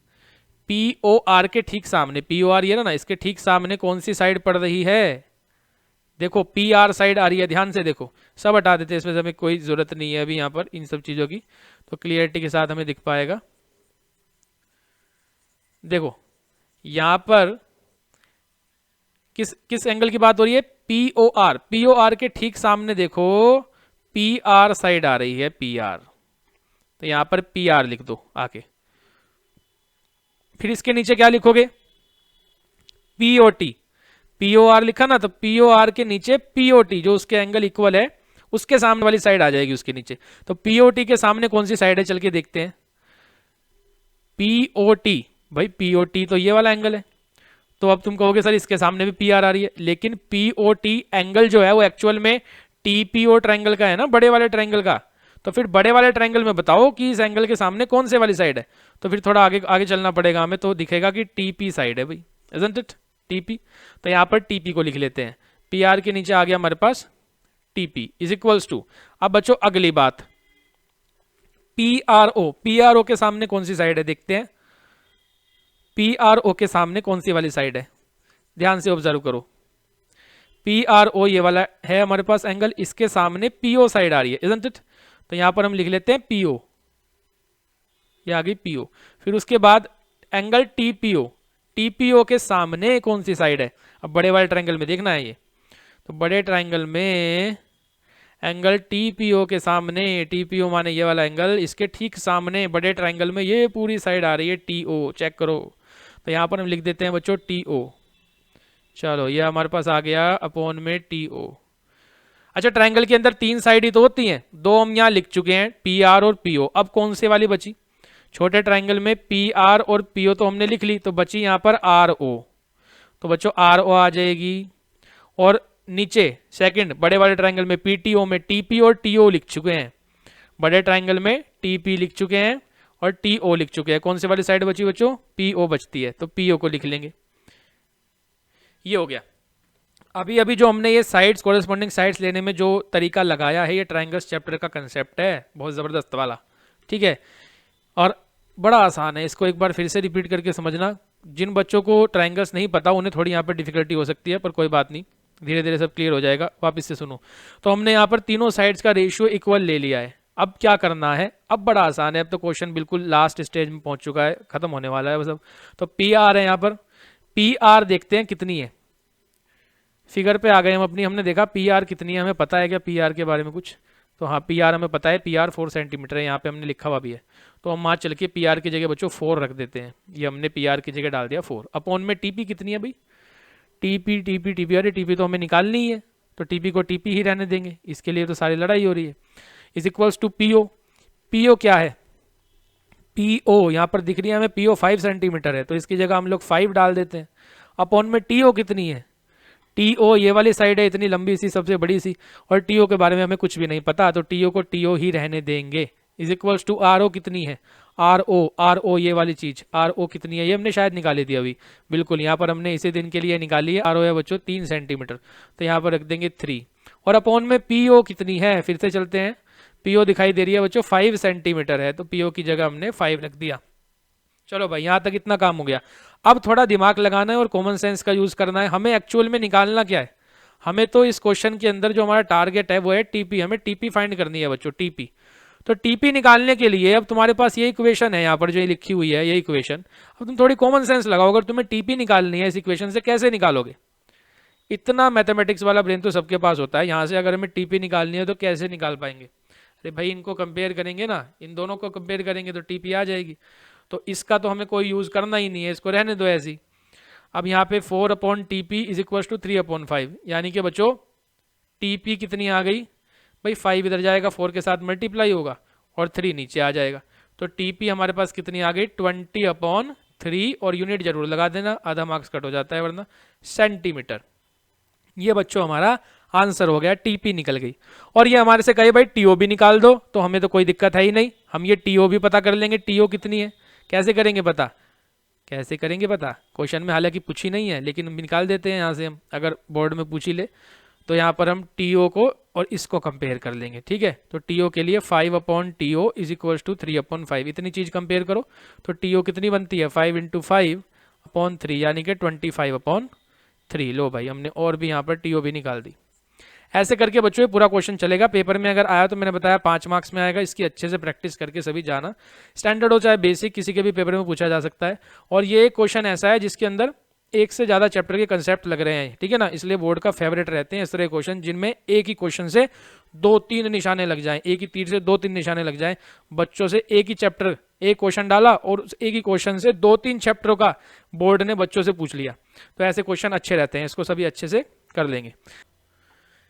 A: POR के ठीक सामने, POR ये ना, इसके ठीक सामने कौन सी साइड पड़ रही है? देखो PR साइड आ रही है, ध्यान से देखो, सब हटा देते हैं, इसमें से हमें कोई जरूरत नहीं है अभी यहाँ पर इन सब चीज़ों की, तो क्लियरिटी के साथ हमें दिख पाएगा। देखो यहाँ पर किस किस एंगल की बात हो रही है? POR, POR के ठीक सामने देखो PR साइड आ रही है, PR, तो यहाँ पर PR लिख दो आके। फिर इसके नीचे क्या लिखोगे? POT, POR लिखा ना, तो POR के नीचे POT जो उसके एंगल इक्वल है उसके सामने वाली साइड आ जाएगी उसके नीचे। तो POT के सामने कौन सी साइड है, चल के देखते हैं। POT, भाई POT तो ये वाला एंगल है, तो अब तुम कहोगे सर इसके सामने भी PR आ रही है, लेकिन POT एंगल जो है वो एक्चुअल में TPO ट्रायंगल का है ना, बड़े वाले ट्रायंगल का। तो फिर बड़े वाले ट्रायंगल में बताओ कि इस एंगल के सामने कौन से वाली साइड है, तो फिर थोड़ा आगे आगे चलना पड़ेगा हमें, तो दिखेगा कि TP साइड है भाई, इजंट इट, TP। तो यहाँ पर TP को लिख लेते हैं, PR के नीचे आ गया हमारे पास TP इज इक्वल्स टू। अब बच्चों अगली बात, PRO, PRO के सामने कौन सी साइड है देखते हैं। PRO के सामने कौन सी वाली साइड है, ध्यान से ऑब्जर्व करो। PRO ये वाला है हमारे पास एंगल, इसके सामने PO साइड आ रही है, इजंट इट। तो यहां पर हम लिख लेते हैं PO, ये आ गई PO। फिर उसके बाद एंगल TPO, TPO के सामने कौन सी साइड है, अब बड़े वाले ट्रायंगल में देखना है ये, तो बड़े ट्रायंगल में एंगल TPO के सामने, TPO माने ये वाला एंगल, इसके ठीक सामने बड़े ट्रायंगल में ये पूरी साइड आ रही है TO, चेक करो। तो यहाँ पर हम लिख देते हैं बच्चों TO। चलो ये हमारे पास आ गया अपॉन में TO। अच्छा ट्रायंगल के अंदर तीन साइड ही तो होती हैं, दो हम यहाँ लिख चुके हैं, PR और PO। अब कौन से वाली बची? छोटे ट्रायंगल में PR और PO तो हमने लिख ली, तो बची यहाँ पर RO, तो बच्चों RO आ जाएगी। और नीचे सेकंड बड़े वाले ट्रायंगल में PTO में TP और TO लिख चुके हैं, बड़े ट्रायंगल में TP लिख चुके हैं और TO लिख चुके हैं। कौन से वाली साइड बची बच्चों? PO बचती है, तो PO को लिख लेंगे। ये हो गया। अभी अभी जो हमने ये साइड्स, कोरेस्पॉन्डिंग साइड्स लेने में जो तरीका लगाया है, ये ट्रायंगल्स चैप्टर का कंसेप्ट है, बहुत ज़बरदस्त वाला, ठीक है, और बड़ा आसान है। इसको एक बार फिर से रिपीट करके समझना। जिन बच्चों को ट्रायंगल्स नहीं पता उन्हें थोड़ी यहाँ पर डिफिकल्टी हो सकती है, पर कोई बात नहीं, धीरे धीरे सब क्लियर हो जाएगा। वापस से सुनो, तो हमने यहाँ पर तीनों साइड्स का रेशियो इक्वल ले लिया है। अब क्या करना है? अब बड़ा आसान है, अब तो क्वेश्चन बिल्कुल लास्ट स्टेज में पहुंच चुका है, खत्म होने वाला है बस अब। तो PR है यहाँ पर, PR देखते हैं कितनी है, फिगर पे आ गए हम अपनी, हमने देखा PR कितनी है, हमें पता है क्या PR के बारे में कुछ? तो हाँ PR हमें पता है, PR 4 सेंटीमीटर है, यहाँ पे हमने लिखा हुआ भी है। तो हम वहाँ चल के PR की जगह बच्चों 4 रख देते हैं, ये हमने PR की जगह डाल दिया 4। अपॉन में TP कितनी है भाई? TP, अरे TP तो हमें निकालनी ही है, तो TP को TP ही रहने देंगे, इसके लिए तो सारी लड़ाई हो रही है। Is equals to PO, PO क्या है? PO यहाँ पर दिख रही है हमें, PO 5 सेंटीमीटर है, तो इसकी जगह हम लोग 5 डाल देते हैं। अपॉन में TO कितनी है? TO ये वाली साइड है, इतनी लंबी सी, सबसे बड़ी सी, और TO के बारे में हमें कुछ भी नहीं पता, तो TO को TO ही रहने देंगे। इज इक्वल्स टू RO कितनी है? RO ये वाली चीज, RO कितनी है? ये हमने शायद निकाली थी अभी, बिल्कुल यहाँ पर हमने इसी दिन के लिए निकाली है। RO है बच्चों 3 सेंटीमीटर, तो यहाँ पर रख देंगे 3। और अपॉन में PO कितनी है? फिर से चलते हैं, PO दिखाई दे रही है बच्चों 5 सेंटीमीटर है, तो PO की जगह हमने 5 रख दिया। चलो भाई यहाँ तक इतना काम हो गया। अब थोड़ा दिमाग लगाना है और कॉमन सेंस का यूज करना है। हमें एक्चुअल में निकालना क्या है? हमें तो इस क्वेश्चन के अंदर जो हमारा टारगेट है वो है TP, हमें TP फाइंड करनी है बच्चों, TP। तो TP निकालने के लिए अब तुम्हारे पास ये इक्वेशन है यहाँ पर जो लिखी हुई है, ये इक्वेशन। अब तुम थोड़ी कॉमन सेंस लगाओ, अगर तुम्हें TP निकालनी है इस इक्वेशन से, कैसे निकालोगे? इतना मैथमेटिक्स वाला ब्रेन तो सबके पास होता है, यहाँ से अगर हमें TP निकालनी है तो कैसे निकाल पाएंगे? अरे भाई इनको कंपेयर करेंगे ना, इन दोनों को कंपेयर करेंगे तो TP आ जाएगी। तो इसका तो हमें कोई यूज़ करना ही नहीं है, इसको रहने दो ऐसी। अब यहाँ पे 4/TP इज इक्वल टू 3/5, यानी कि बच्चों TP कितनी आ गई भाई? 5 इधर जाएगा, 4 के साथ मल्टीप्लाई होगा और 3 नीचे आ जाएगा, तो TP हमारे पास कितनी आ गई? 20/3, और यूनिट जरूर लगा देना, आधा मार्क्स कट हो जाता है वरना, सेंटीमीटर। ये बच्चों हमारा आंसर हो गया, TP निकल गई। और ये हमारे से कहे भाई TO भी निकाल दो, तो हमें तो कोई दिक्कत है ही नहीं, हम ये TO भी पता कर लेंगे, TO कितनी है। कैसे करेंगे पता? कैसे करेंगे पता, क्वेश्चन में हालांकि पूछी नहीं है लेकिन निकाल देते हैं यहाँ से हम, अगर बोर्ड में पूछी ले तो यहाँ पर हम टी ओ को और इसको कंपेयर कर लेंगे, ठीक है। तो टी ओ के लिए 5/TO इज इक्वल्स टू 3/5, इतनी चीज़ कंपेयर करो तो टी ओ कितनी बनती है 5 × 5/3 यानी कि 25/3। लो भाई हमने और भी यहाँ पर टी ओ भी निकाल दी। ऐसे करके बच्चों ये पूरा क्वेश्चन चलेगा, पेपर में अगर आया तो मैंने बताया 5 मार्क्स में आएगा, इसकी अच्छे से प्रैक्टिस करके सभी जाना। स्टैंडर्ड हो चाहे बेसिक, किसी के भी पेपर में पूछा जा सकता है। और ये एक क्वेश्चन ऐसा है जिसके अंदर एक से ज़्यादा चैप्टर के कंसेप्ट लग रहे हैं, ठीक है ना, इसलिए बोर्ड का फेवरेट रहते हैं इस तरह क्वेश्चन जिनमें एक ही क्वेश्चन से 2-3 निशाने लग जाएं, एक ही तीर से 2-3 निशाने लग जाएं। बच्चों से एक ही चैप्टर, एक क्वेश्चन डाला और एक ही क्वेश्चन से 2-3 चैप्टरों का बोर्ड ने बच्चों से पूछ लिया, तो ऐसे क्वेश्चन अच्छे रहते हैं, इसको सभी अच्छे से कर लेंगे।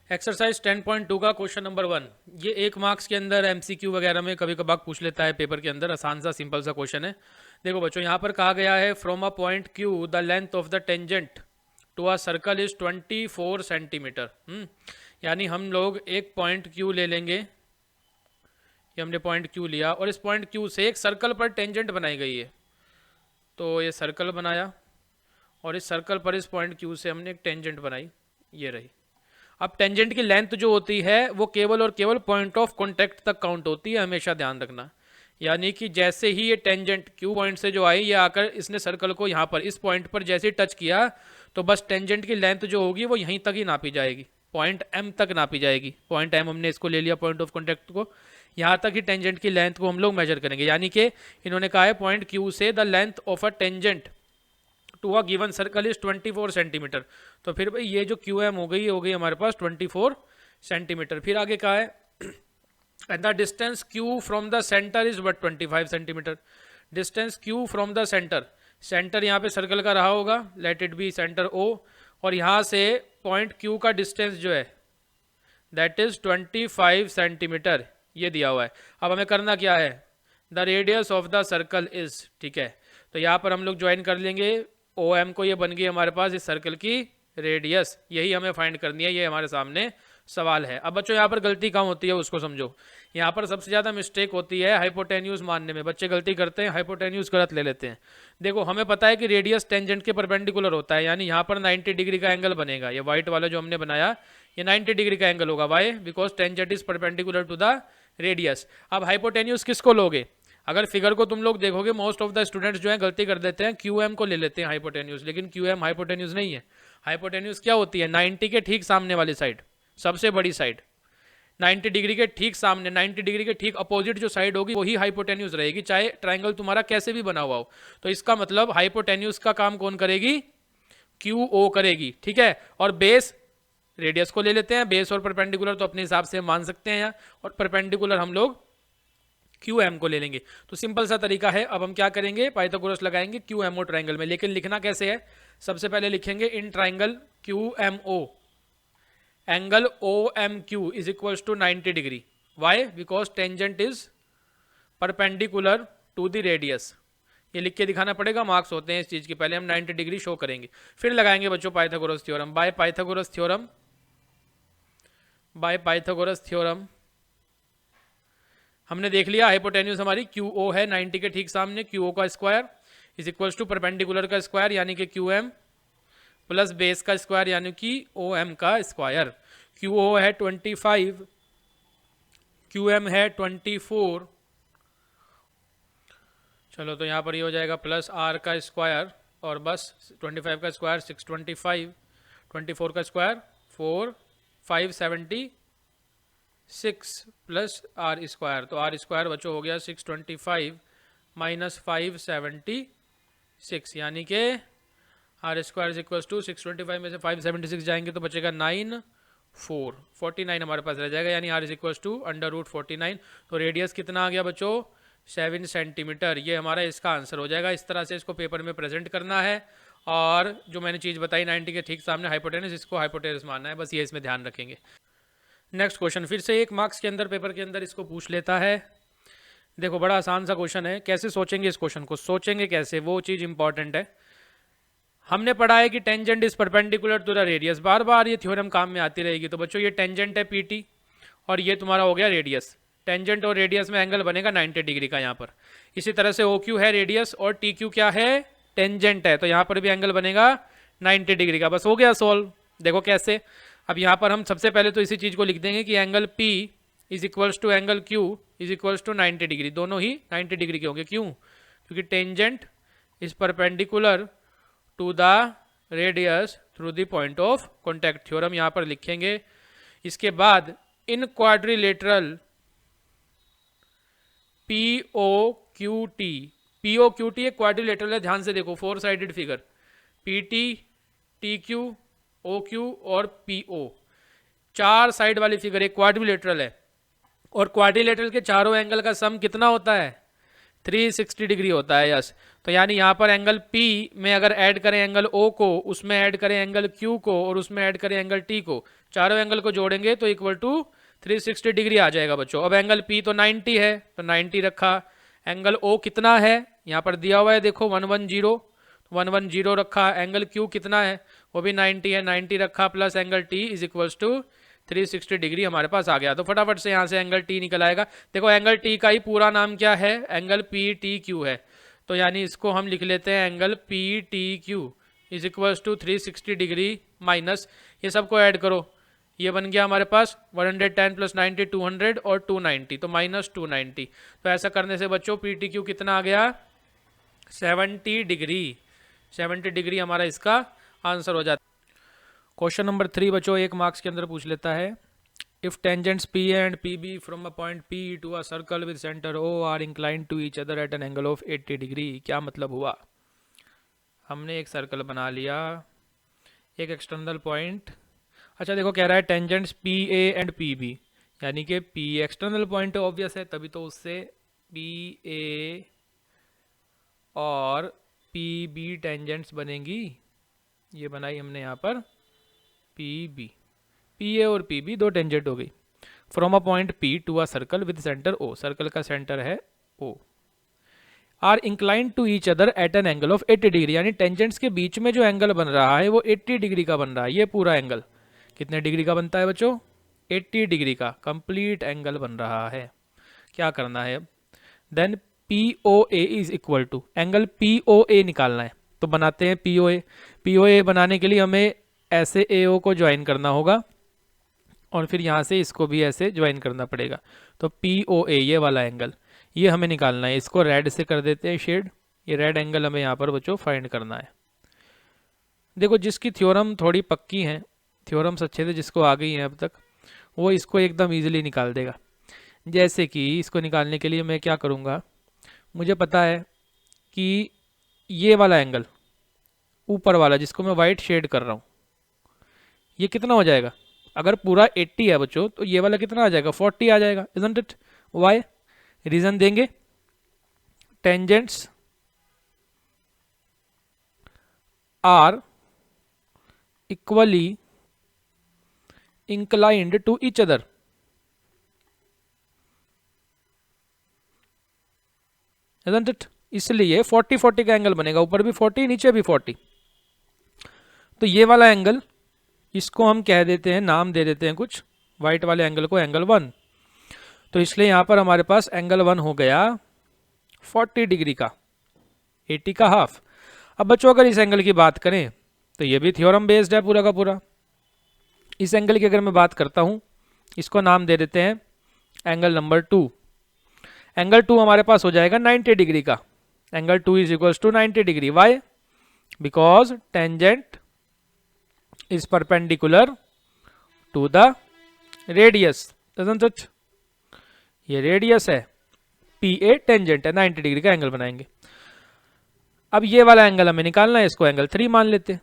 A: एक्सरसाइज 10.2 का क्वेश्चन नंबर 1, ये 1 मार्क्स के अंदर एमसीक्यू वगैरह में कभी कभार पूछ लेता है पेपर के अंदर, आसान सा सिंपल सा क्वेश्चन है। देखो बच्चों यहाँ पर कहा गया है from a point Q the length of the tangent to a circle is 24 centimetre. यानी हम लोग एक पॉइंट क्यू ले लेंगे, ये हमने पॉइंट क्यू लिया और इस पॉइंट क्यू से एक सर्कल पर टेंजेंट बनाई गई है, तो ये सर्कल बनाया और इस सर्कल पर इस पॉइंट क्यू से हमने एक टेंजेंट बनाई, ये रही। अब टेंजेंट की लेंथ जो होती है वो केवल और केवल पॉइंट ऑफ कॉन्टैक्ट तक काउंट होती है, हमेशा ध्यान रखना। यानी कि जैसे ही ये टेंजेंट क्यू पॉइंट से जो आई, ये आकर इसने सर्कल को यहाँ पर इस पॉइंट पर जैसे ही टच किया तो बस टेंजेंट की लेंथ जो होगी वो यहीं तक ही नापी जाएगी, पॉइंट एम तक नापी जाएगी। पॉइंट एम हमने इसको ले लिया पॉइंट ऑफ कॉन्टैक्ट को, यहाँ तक ही टेंजेंट की लेंथ को हम लोग मेजर करेंगे। यानी कि इन्होंने कहा है पॉइंट क्यू से the length of a tangent to a given circle is 24 centimetre. तो फिर भाई ये जो क्यू एम हो गई हमारे पास 24 सेंटीमीटर। फिर आगे कहा है and the distance Q from the centre is but 25 centimetre. Distance Q from the centre, centre यहाँ पे सर्कल का रहा होगा, let it be centre O, और यहाँ से पॉइंट क्यू का डिस्टेंस जो है दैट इज 25 सेंटीमीटर, ये दिया हुआ है। अब हमें करना क्या है, the radius of the circle is, ठीक है। तो यहाँ पर हम लोग ज्वाइन कर लेंगे ओ एम को, ये बन गई हमारे पास इस सर्कल की रेडियस, यही हमें फाइंड करनी है, ये हमारे सामने सवाल है। अब बच्चों यहाँ पर गलती कहाँ होती है उसको समझो। यहाँ पर सबसे ज़्यादा मिस्टेक होती है हाइपोटेन्यूज मानने में, बच्चे गलती करते हैं, हाइपोटेन्यूज गलत ले लेते हैं। देखो हमें पता है कि रेडियस टेंजेंट के परपेंडिकुलर होता है, यानी यहाँ पर 90 डिग्री का एंगल बनेगा। ये व्हाइट वाला जो हमने बनाया ये 90 डिग्री का एंगल होगा, why because tangent is perpendicular to the radius. अब हाइपोटेन्यूज किसको लोगे, अगर फिगर को तुम लोग देखोगे मोस्ट ऑफ द स्टूडेंट्स जो है गलती कर देते हैं, क्यू एम को ले लेते हैं हाइपोटेन्यूज, लेकिन क्यू एम हाइपोटेन्यूज नहीं है। हाइपोटेन्यूज क्या होती है, 90 के ठीक सामने वाली साइड, सबसे बड़ी साइड, 90 डिग्री के ठीक सामने, 90 डिग्री के ठीक अपोजिट जो साइड होगी वही हाइपोटेन्यूज रहेगी, चाहे ट्राइंगल तुम्हारा कैसे भी बना हुआ हो। तो इसका मतलब हाइपोटेन्यूज का काम कौन करेगी, क्यू ओ करेगी, ठीक है। और बेस रेडियस को ले लेते हैं, बेस और परपेंडिकुलर तो अपने हिसाब से मान सकते हैं यहाँ, और परपेंडिकुलर हम लोग क्यू एम को ले लेंगे। तो सिंपल सा तरीका है, अब हम क्या करेंगे, पाइथागोरस लगाएंगे क्यू एम ओ ट्राइंगल में। लेकिन लिखना कैसे है, सबसे पहले लिखेंगे in triangle Q M O angle O M Q is equals to 90 degree, why because tangent is perpendicular to the radius. ये लिख के दिखाना पड़ेगा, मार्क्स होते हैं इस चीज के, पहले हम 90 डिग्री शो करेंगे, फिर लगाएंगे बच्चों Pythagoras theorem. Bye Pythagoras theorem, bye Pythagoras theorem हमने देख लिया हाइपोटेन्यूज हमारी क्यू ओ है 90 के ठीक सामने, क्यू ओ का square is equals to perpendicular का स्क्वायर यानी कि क्यू एम प्लस बेस का स्क्वायर यानी कि ओ एम का स्क्वायर। क्यू ओ है 25, क्यू एम है 24, चलो तो यहाँ पर ये हो जाएगा प्लस आर का स्क्वायर और बस 25 का स्क्वायर 625, 24 का स्क्वायर 4, 576 प्लस आर स्क्वायर, तो आर स्क्वायर बच्चों हो गया 625 माइनस 576, यानी कि R square is equal to 625 में से 576 जाएंगे तो बचेगा 49 हमारे पास रह जाएगा, यानी आर इज इक्वल टू √49। तो रेडियस कितना आ गया बच्चों, 7 सेंटीमीटर। ये हमारा इसका आंसर हो जाएगा। इस तरह से इसको पेपर में प्रेजेंट करना है, और जो मैंने चीज़ बताई 90 के ठीक सामने हाइपोटेनस, इसको हाइपोटेनस मानना है, बस ये इसमें ध्यान रखेंगे। नेक्स्ट क्वेश्चन फिर से 1 मार्क्स के अंदर पेपर के अंदर इसको पूछ लेता है। देखो बड़ा आसान सा क्वेश्चन है, कैसे सोचेंगे इस क्वेश्चन को, सोचेंगे कैसे वो चीज़ इंपॉर्टेंट है। हमने पढ़ा है कि tangent is perpendicular to the radius, बार बार ये थ्योरम काम में आती रहेगी। तो बच्चों ये टेंजेंट है पीटी और ये तुम्हारा हो गया रेडियस, टेंजेंट और रेडियस में एंगल बनेगा 90 डिग्री का यहाँ पर। इसी तरह से ओ क्यू है रेडियस और टी क्यू क्या है टेंजेंट है तो यहाँ पर भी एंगल बनेगा 90 डिग्री का। बस हो गया सॉल्व। देखो कैसे, अब यहाँ पर हम सबसे पहले तो इसी चीज़ को लिख देंगे कि angle P is equals to angle Q is equals to 90 degree, दोनों ही 90 डिग्री के होंगे। क्यों? क्योंकि tangent is perpendicular to the radius through the point of contact. Theorem यहाँ पर लिखेंगे। इसके बाद इन क्वाड्रिलेटरल POQT, POQT एक क्वाड्रिलेटरल है, ध्यान से देखो, 4 sided figure, PT, TQ, OQ और PO, 4 साइड वाली फिगर एक क्वाड्रिलेटरल है। और क्वाड्रिलेटरल के चारों एंगल का सम कितना होता है? 360 डिग्री होता है। यस, तो यानी यहाँ पर एंगल P में अगर ऐड करें एंगल O को, उसमें ऐड करें एंगल Q को और उसमें ऐड करें एंगल T को, चारों एंगल को जोड़ेंगे तो इक्वल टू 360 डिग्री आ जाएगा बच्चों। अब एंगल P तो 90 है तो 90 रखा, एंगल O कितना है यहाँ पर दिया हुआ है, देखो 110, 110 रखा, एंगल Q कितना है वो भी 90 है, 90 रखा, plus angle T is equals to 360 degree हमारे पास आ गया। तो फटाफट से यहाँ से एंगल T निकल आएगा। देखो एंगल T का ही पूरा नाम क्या है? एंगल PTQ है, तो यानी इसको हम लिख लेते हैं angle PTQ is equals to 360 degree minus, ये सबको ऐड करो, ये बन गया हमारे पास 110 प्लस 90 200 और 290, तो माइनस 290। तो ऐसा करने से बच्चों PTQ कितना आ गया? 70 डिग्री। 70 डिग्री हमारा इसका आंसर हो जाता है। क्वेश्चन नंबर 3 बच्चों 1 मार्क्स के अंदर पूछ लेता है, if tangents P and PB from a point P to a circle with centre O are inclined to each other at an angle of 80 degree. क्या मतलब हुआ? हमने एक सर्कल बना लिया, एक एक्सटर्नल पॉइंट, अच्छा देखो कह रहा है टेंजेंट्स PA एंड PB, यानी कि P एक्सटर्नल पॉइंट ऑब्वियस है, तभी तो उससे PA और PB टेंजेंट्स बनेंगी। ये बनाई हमने यहाँ पर PB, PA और PB दो टेंजेंट हो गई। From a point P to a circle with centre O, circle का सेंटर है O, are inclined to each other at an angle of 80 degree, यानी टेंजेंट्स के बीच में जो एंगल बन रहा है वो 80 डिग्री का बन रहा है। ये पूरा एंगल कितने डिग्री का बनता है बच्चों? 80 डिग्री का कंप्लीट एंगल बन रहा है। क्या करना है? Then POA is equal to, angle POA निकालना है, तो बनाते हैं POA। POA बनाने के लिए हमें ऐसे AO को ज्वाइन करना होगा और फिर यहाँ से इसको भी ऐसे ज्वाइन करना पड़ेगा। तो POA ये वाला एंगल ये हमें निकालना है, इसको रेड से कर देते हैं शेड। ये रेड एंगल हमें यहाँ पर बच्चों फाइंड करना है। देखो जिसकी थ्योरम थोड़ी पक्की है, थ्योरम्स अच्छे से जिसको आ गई हैं अब तक, वो इसको एकदम इजीली निकाल देगा। जैसे कि इसको निकालने के लिए मैं क्या करूँगा, मुझे पता है कि ये वाला एंगल ऊपर वाला जिसको मैं वाइट शेड कर रहा हूँ, ये कितना हो जाएगा? अगर पूरा 80 है बच्चों तो ये वाला कितना आ जाएगा? 40 आ जाएगा, इजंट इट? वाई? रीजन देंगे, tangents are equally inclined to each other, isn't it? इसलिए 40-40 का एंगल बनेगा, ऊपर भी 40 नीचे भी 40। तो ये वाला एंगल इसको हम कह देते हैं, नाम दे देते हैं कुछ, वाइट वाले एंगल को एंगल 1। तो इसलिए यहां पर हमारे पास एंगल 1 हो गया 40 डिग्री का, 80 का हाफ। अब बच्चों अगर इस एंगल की बात करें तो ये भी थ्योरम बेस्ड है पूरा का पूरा। इस एंगल की अगर मैं बात करता हूं, इसको नाम दे देते हैं एंगल नंबर 2। एंगल 2 हमारे पास हो जाएगा 90 डिग्री का। Angle 2 is equals to 90 degree. Why? Because tangent is perpendicular to the radius, doesn't it? ये रेडियस है, PA टेंजेंट है, 90 डिग्री का एंगल बनाएंगे। अब ये वाला एंगल हमें निकालना है, इसको एंगल 3 मान लेते हैं।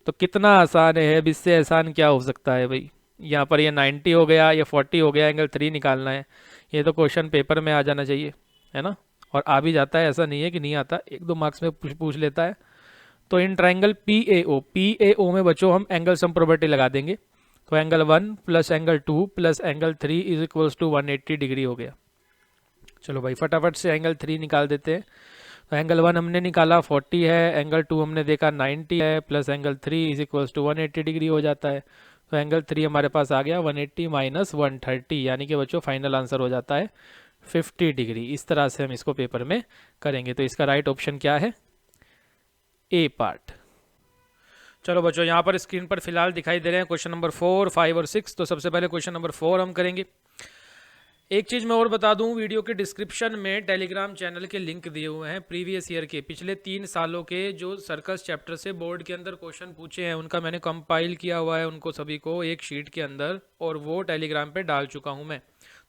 A: तो कितना आसान है, अब इससे आसान क्या हो सकता है भाई? यहाँ पर ये 90 हो गया, ये 40 हो गया, एंगल 3 निकालना है। ये तो क्वेश्चन पेपर में आ जाना चाहिए, है ना? और आ भी जाता है, ऐसा नहीं है कि नहीं आता, 1-2 मार्क्स में पूछ लेता है। तो इन ट्राइंगल PAO में बच्चों हम एंगल सम प्रॉपर्टी लगा देंगे। तो angle 1 plus angle 2 plus angle 3 is equals to 180 degree हो गया। चलो भाई फटाफट से एंगल 3 निकाल देते हैं। तो एंगल 1 हमने निकाला 40 है, एंगल 2 हमने देखा 90 है, plus angle 3 is equals to 180 degree हो जाता है। तो एंगल 3 हमारे पास आ गया 180 माइनस 130, यानी कि बच्चों फाइनल आंसर हो जाता है 50 डिग्री। इस तरह से हम इसको पेपर में करेंगे। तो इसका राइट ऑप्शन क्या है? ए पार्ट। चलो बच्चों, यहाँ पर स्क्रीन पर फिलहाल दिखाई दे रहे हैं क्वेश्चन नंबर 4, 5 और 6। तो सबसे पहले क्वेश्चन नंबर 4 हम करेंगे। एक चीज़ मैं और बता दूं, वीडियो के डिस्क्रिप्शन में टेलीग्राम चैनल के लिंक दिए हुए हैं। प्रीवियस ईयर के पिछले 3 सालों के जो सर्कस चैप्टर से बोर्ड के अंदर क्वेश्चन पूछे हैं उनका मैंने कंपाइल किया हुआ है, उनको सभी को एक शीट के अंदर, और वो टेलीग्राम पे डाल चुका हूं मैं।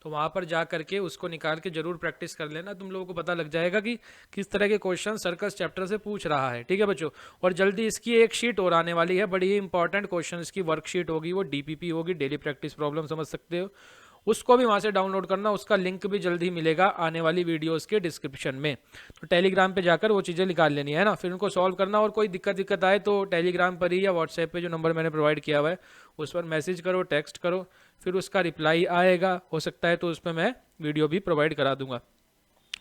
A: तो वहाँ पर जा करके उसको निकाल के जरूर प्रैक्टिस कर लेना, तुम लोगों को पता लग जाएगा कि किस तरह के क्वेश्चन सर्कस चैप्टर से पूछ रहा है। ठीक है बच्चों, और जल्दी इसकी एक शीट और आने वाली है, बड़ी ही इंपॉर्टेंट क्वेश्चन की वर्कशीट होगी, वो डीपीपी होगी, डेली प्रैक्टिस प्रॉब्लम समझ सकते हो। उसको भी वहाँ से डाउनलोड करना, उसका लिंक भी जल्दी मिलेगा आने वाली वीडियोस के डिस्क्रिप्शन में। तो टेलीग्राम पे जाकर वो चीज़ें निकाल लेनी है ना, फिर उनको सॉल्व करना। और कोई दिक्कत आए तो टेलीग्राम पर ही या व्हाट्सएप पे जो नंबर मैंने प्रोवाइड किया हुआ है उस पर मैसेज करो, टेक्स्ट करो, फिर उसका रिप्लाई आएगा। हो सकता है तो उस पर मैं वीडियो भी प्रोवाइड करा दूंगा।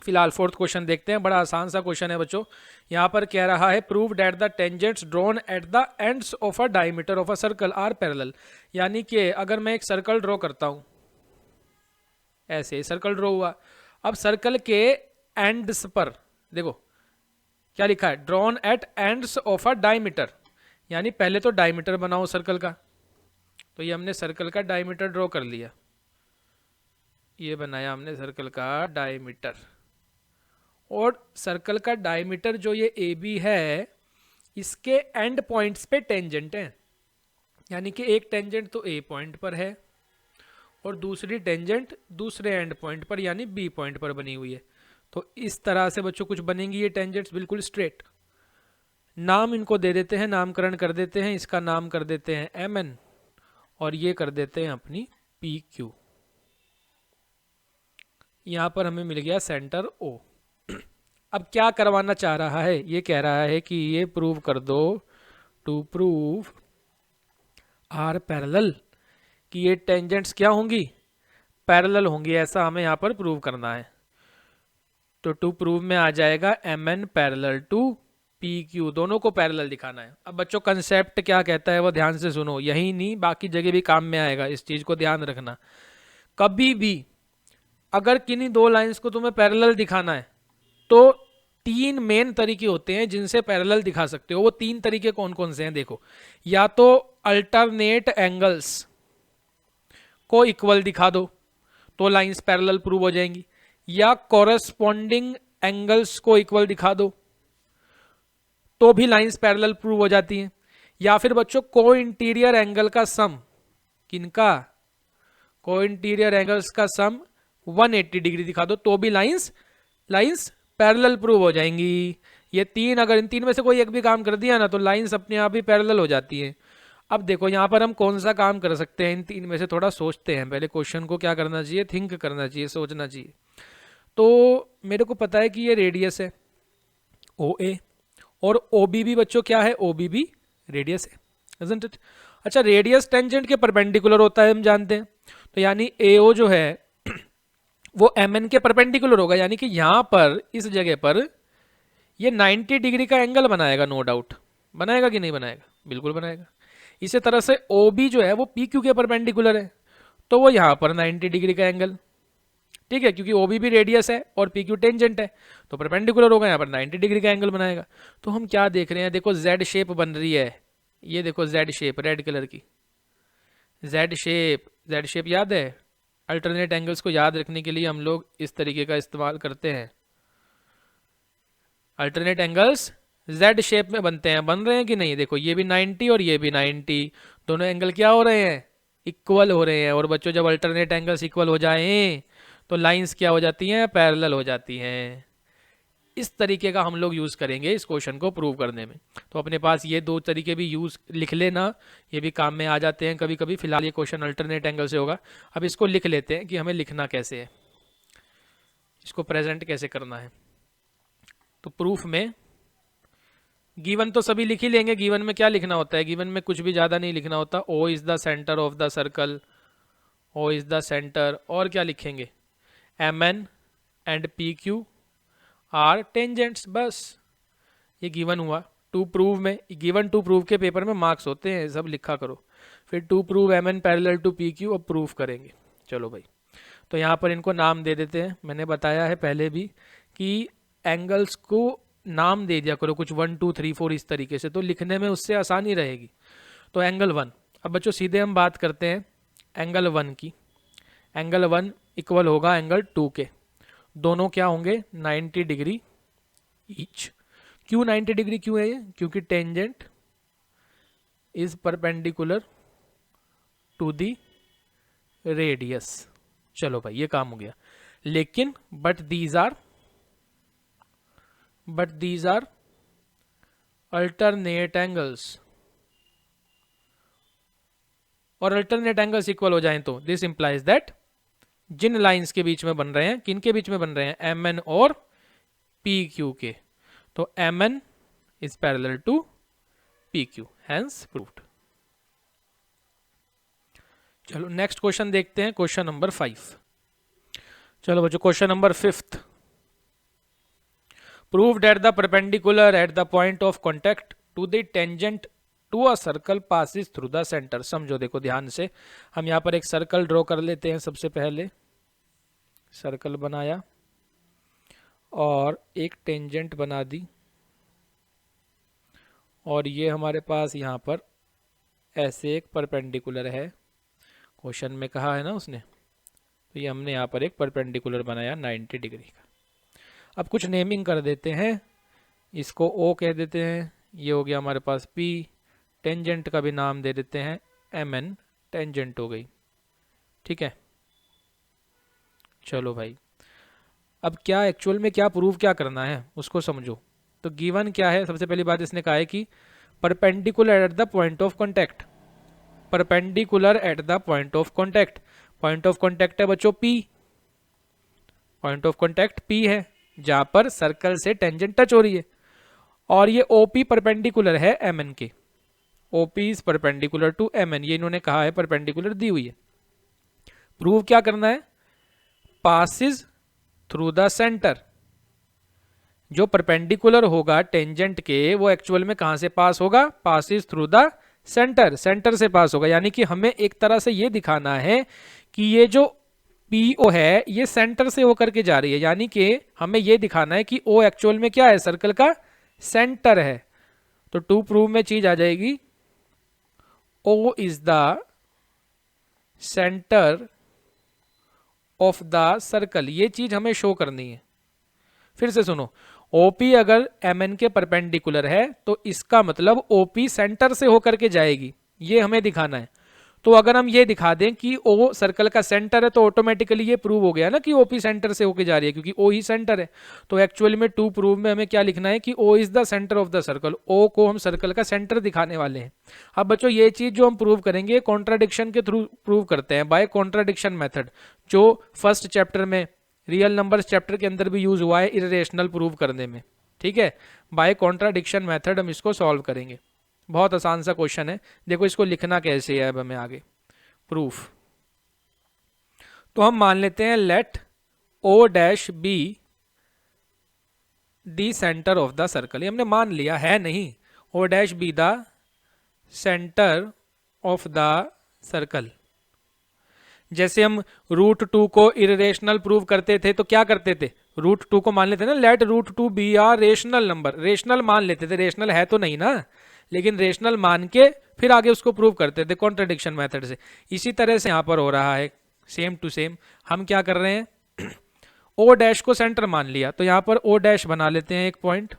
A: फिलहाल 4th क्वेश्चन देखते हैं, बड़ा आसान सा क्वेश्चन है बच्चों। यहाँ पर कह रहा है prove that the tangents drawn at the ends of a diameter of a circle are parallel. यानी कि अगर मैं एक सर्कल ड्रॉ करता हूँ, ऐसे सर्कल ड्रॉ हुआ, अब सर्कल के एंड्स पर देखो क्या लिखा है, drawn at ends of a diameter, यानी पहले तो डायमीटर बनाओ सर्कल का। तो ये हमने सर्कल का डायमीटर ड्रॉ कर लिया, ये बनाया हमने सर्कल का डायमीटर। और सर्कल का डायमीटर जो ये ए बी है, इसके एंड पॉइंट्स पे टेंजेंट है, यानी कि एक टेंजेंट तो ए पॉइंट पर है और दूसरी टेंजेंट दूसरे एंड पॉइंट पर यानी बी पॉइंट पर बनी हुई है। तो इस तरह से बच्चों कुछ बनेंगी ये टेंजेंट्स बिल्कुल स्ट्रेट। नाम इनको दे देते हैं, नामकरण कर देते हैं। इसका नाम कर देते हैं एम एन और ये कर देते हैं अपनी पी क्यू। यहां पर हमें मिल गया सेंटर ओ। अब क्या करवाना चाह रहा है, ये कह रहा है कि ये प्रूव कर दो, टू प्रूव आर पैरेलल, कि ये टेंजेंट्स क्या होंगी, पैरेलल होंगी, ऐसा हमें यहाँ पर प्रूव करना है। तो टू प्रूव में आ जाएगा M N parallel to P Q, दोनों को पैरेलल दिखाना है। अब बच्चों कंसेप्ट क्या कहता है वो ध्यान से सुनो, यही नहीं बाकी जगह भी काम में आएगा, इस चीज को ध्यान रखना। कभी भी अगर किन्हीं दो लाइंस को तुम्हें पैरेलल दिखाना है तो 3 मेन तरीके होते हैं जिनसे पैरेलल दिखा सकते हो। वो 3 तरीके कौन कौन से हैं देखो, या तो अल्टरनेट एंगल्स को इक्वल दिखा दो तो लाइंस पैरेलल प्रूव हो जाएंगी, या कॉरेस्पॉन्डिंग एंगल्स को इक्वल दिखा दो तो भी लाइंस पैरेलल प्रूव हो जाती हैं, या फिर बच्चों को इंटीरियर एंगल का सम, किनका, को इंटीरियर एंगल्स का सम 180 डिग्री दिखा दो तो भी लाइंस पैरेलल प्रूव हो जाएंगी। ये 3, अगर इन 3 में से कोई एक भी काम कर दिया ना तो लाइंस अपने आप ही पैरेलल हो जाती हैं। अब देखो यहाँ पर हम कौन सा काम कर सकते हैं इन 3 में से, थोड़ा सोचते हैं पहले। क्वेश्चन को क्या करना चाहिए, थिंक करना चाहिए, सोचना चाहिए। तो मेरे को पता है कि ये रेडियस है ओ ए, और ओ बी भी बच्चों क्या है, ओ बी भी रेडियस है, isn't it? अच्छा, रेडियस टेंजेंट के परपेंडिकुलर होता है हम जानते हैं, तो यानी ए ओ जो है वो एम एन के परपेंडिकुलर होगा, यानी कि यहाँ पर इस जगह पर ये 90 डिग्री का एंगल बनाएगा, नो डाउट बनाएगा कि नहीं बनाएगा, बिल्कुल बनाएगा। इसी तरह से ओ बी जो है वो पी क्यू के परपेंडिकुलर है, तो वो यहाँ पर 90 डिग्री का एंगल, ठीक है, क्योंकि ओ बी भी रेडियस है और पी क्यू टेंजेंट है तो परपेंडिकुलर होगा, यहाँ पर 90 डिग्री का एंगल बनाएगा। तो हम क्या देख रहे हैं, देखो जेड शेप बन रही है, ये देखो जेड शेप रेड कलर की जेड शेप याद है। अल्टरनेट एंगल्स को याद रखने के लिए हम लोग इस तरीके का इस्तेमाल करते हैं। अल्टरनेट एंगल्स जेड शेप में बनते हैं, बन रहे हैं कि नहीं, देखो ये भी 90 और ये भी 90, दोनों एंगल क्या हो रहे हैं, इक्वल हो रहे हैं। और बच्चों जब अल्टरनेट एंगल्स इक्वल हो जाएं तो लाइंस क्या हो जाती हैं, पैरेलल हो जाती हैं। इस तरीके का हम लोग यूज करेंगे इस क्वेश्चन को प्रूव करने में। तो अपने पास ये 2 तरीके भी यूज लिख लेना, ये भी काम में आ जाते हैं कभी कभी। फिलहाल ये क्वेश्चन अल्टरनेट एंगल से होगा, अब इसको लिख लेते हैं कि हमें लिखना कैसे है, इसको प्रेजेंट कैसे करना है। तो प्रूफ में गिवन तो सभी लिख ही लेंगे, गिवन में क्या लिखना होता है, गिवन में कुछ भी ज्यादा नहीं लिखना होता। O is the centre of the circle, O is the centre, और क्या लिखेंगे, M N and P Q are tangents, बस ये गिवन हुआ। टू प्रूव में, गिवन टू प्रूव के पेपर में मार्क्स होते हैं, सब लिखा करो। फिर to prove M N parallel to P Q, अब प्रूव करेंगे। चलो भाई, तो यहाँ पर इनको नाम दे देते हैं। मैंने बताया है पहले भी कि एंगल्स को नाम दे दिया करो कुछ 1 2 3 4 इस तरीके से, तो लिखने में उससे आसानी रहेगी। तो एंगल 1, अब बच्चों सीधे हम बात करते हैं एंगल 1 की। एंगल 1 इक्वल होगा एंगल 2 के, दोनों क्या होंगे 90 डिग्री ईच। क्यों 90 डिग्री क्यों है ये? क्योंकि tangent is perpendicular to the radius. चलो भाई ये काम हो गया। लेकिन but these are alternate angles, और अल्टरनेट एंगल्स इक्वल हो जाएं तो दिस इंप्लाइज दैट जिन लाइंस के बीच में बन रहे हैं, किन के बीच में बन रहे हैं, एम एन और पी क्यू के, तो M N is parallel to P Q, hence proved. चलो नेक्स्ट क्वेश्चन देखते हैं, क्वेश्चन नंबर 5। चलो बच्चों question number 5, prove that the perpendicular at the point of contact to the tangent to a circle passes through the centre. समझो देखो ध्यान से, हम यहां पर एक सर्कल ड्रॉ कर लेते हैं। सबसे पहले सर्कल बनाया और एक टेंजेंट बना दी, और ये हमारे पास यहाँ पर ऐसे एक परपेंडिकुलर है, क्वेश्चन में कहा है ना उसने, तो ये हमने यहाँ पर एक परपेंडिकुलर बनाया 90 डिग्री का। अब कुछ नेमिंग कर देते हैं, इसको O कह देते हैं, ये हो गया हमारे पास P, टेंजेंट का भी नाम दे देते हैं MN, टेंजेंट हो गई, ठीक है। चलो भाई अब क्या एक्चुअल में क्या प्रूव क्या करना है उसको समझो। तो गिवन क्या है, सबसे पहली बात इसने कहा है कि perpendicular at the point of contact, perpendicular at the point of contact, point of contact है बच्चों P, point of contact P है जहां पर सर्कल से टेंजेंट टच हो रही है, और ये OP परपेंडिकुलर है MN के, OP is perpendicular to MN, ये इन्होंने कहा है परपेंडिकुलर दी हुई है। प्रूव क्या करना है, पासिस थ्रू द सेंटर, जो परपेंडिकुलर होगा टेंजेंट के वो एक्चुअल में कहां से पास होगा, passes through the centre, centre से पास होगा। यानी कि हमें एक तरह से ये दिखाना है कि ये जो PO है ये सेंटर से होकर के जा रही है, यानी कि हमें ये दिखाना है कि O एक्चुअल में क्या है, सर्कल का सेंटर है। तो टू प्रूव में चीज आ जाएगी O is the centre of the circle, ये चीज हमें शो करनी है। फिर से सुनो, OP अगर MN के परपेंडिकुलर है तो इसका मतलब OP सेंटर से होकर के जाएगी, ये हमें दिखाना है। तो अगर हम ये दिखा दें कि O सर्कल का सेंटर है तो ऑटोमेटिकली ये प्रूव हो गया ना कि OP सेंटर से होकर जा रही है, क्योंकि O ही सेंटर है। तो एक्चुअली में टू प्रूव में हमें क्या लिखना है कि O is the centre of the circle, O को हम सर्कल का सेंटर दिखाने वाले हैं। अब बच्चों ये चीज जो हम प्रूव करेंगे कॉन्ट्राडिक्शन के थ्रू प्रूव करते हैं, बाय कॉन्ट्राडिक्शन मेथड, जो फर्स्ट चैप्टर में रियल नंबर्स चैप्टर के अंदर भी यूज हुआ है इरेशनल प्रूव करने में, ठीक है। बाय कॉन्ट्राडिक्शन मेथड हम इसको सॉल्व करेंगे, बहुत आसान सा क्वेश्चन है। देखो इसको लिखना कैसे है, अब हमें आगे प्रूफ। तो हम मान लेते हैं let O dash be the centre of the circle, ये हमने मान लिया है नहीं, O dash be the centre of the circle. जैसे हम रूट 2 को इरेशनल प्रूव करते थे तो क्या करते थे, रूट 2 को मान लेते ना, let root 2 be a rational number, rational मान लेते थे, रेशनल है तो नहीं ना, लेकिन रेशनल मान के फिर आगे उसको प्रूव करते थे कॉन्ट्रडिक्शन मेथड से। इसी तरह से यहां पर हो रहा है सेम टू सेम। हम क्या कर रहे हैं, O डैश को सेंटर मान लिया तो यहां पर O डैश बना लेते हैं एक पॉइंट,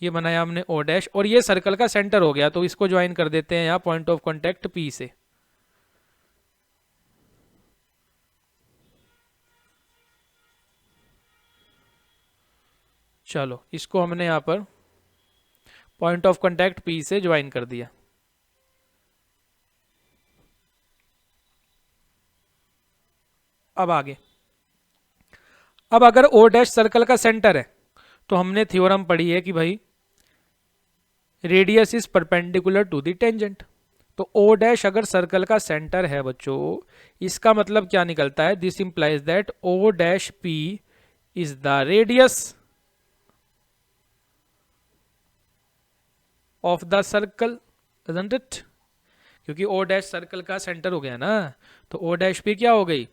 A: ये बनाया हमने O डैश, और ये सर्कल का सेंटर हो गया तो इसको ज्वाइन कर देते हैं यहां पॉइंट ऑफ कॉन्टेक्ट P से। चलो इसको हमने यहां पर पॉइंट ऑफ कांटेक्ट P से ज्वाइन कर दिया। अब आगे, अब अगर O डैश सर्कल का सेंटर है तो हमने थ्योरम पढ़ी है कि भाई radius is perpendicular to the tangent. तो O डैश अगर सर्कल का सेंटर है बच्चों, इसका मतलब क्या निकलता है, this implies that O dash P is the radius of the circle, isn't it? क्योंकि O डैश सर्कल का सेंटर हो गया ना, तो O डैश P क्या हो गई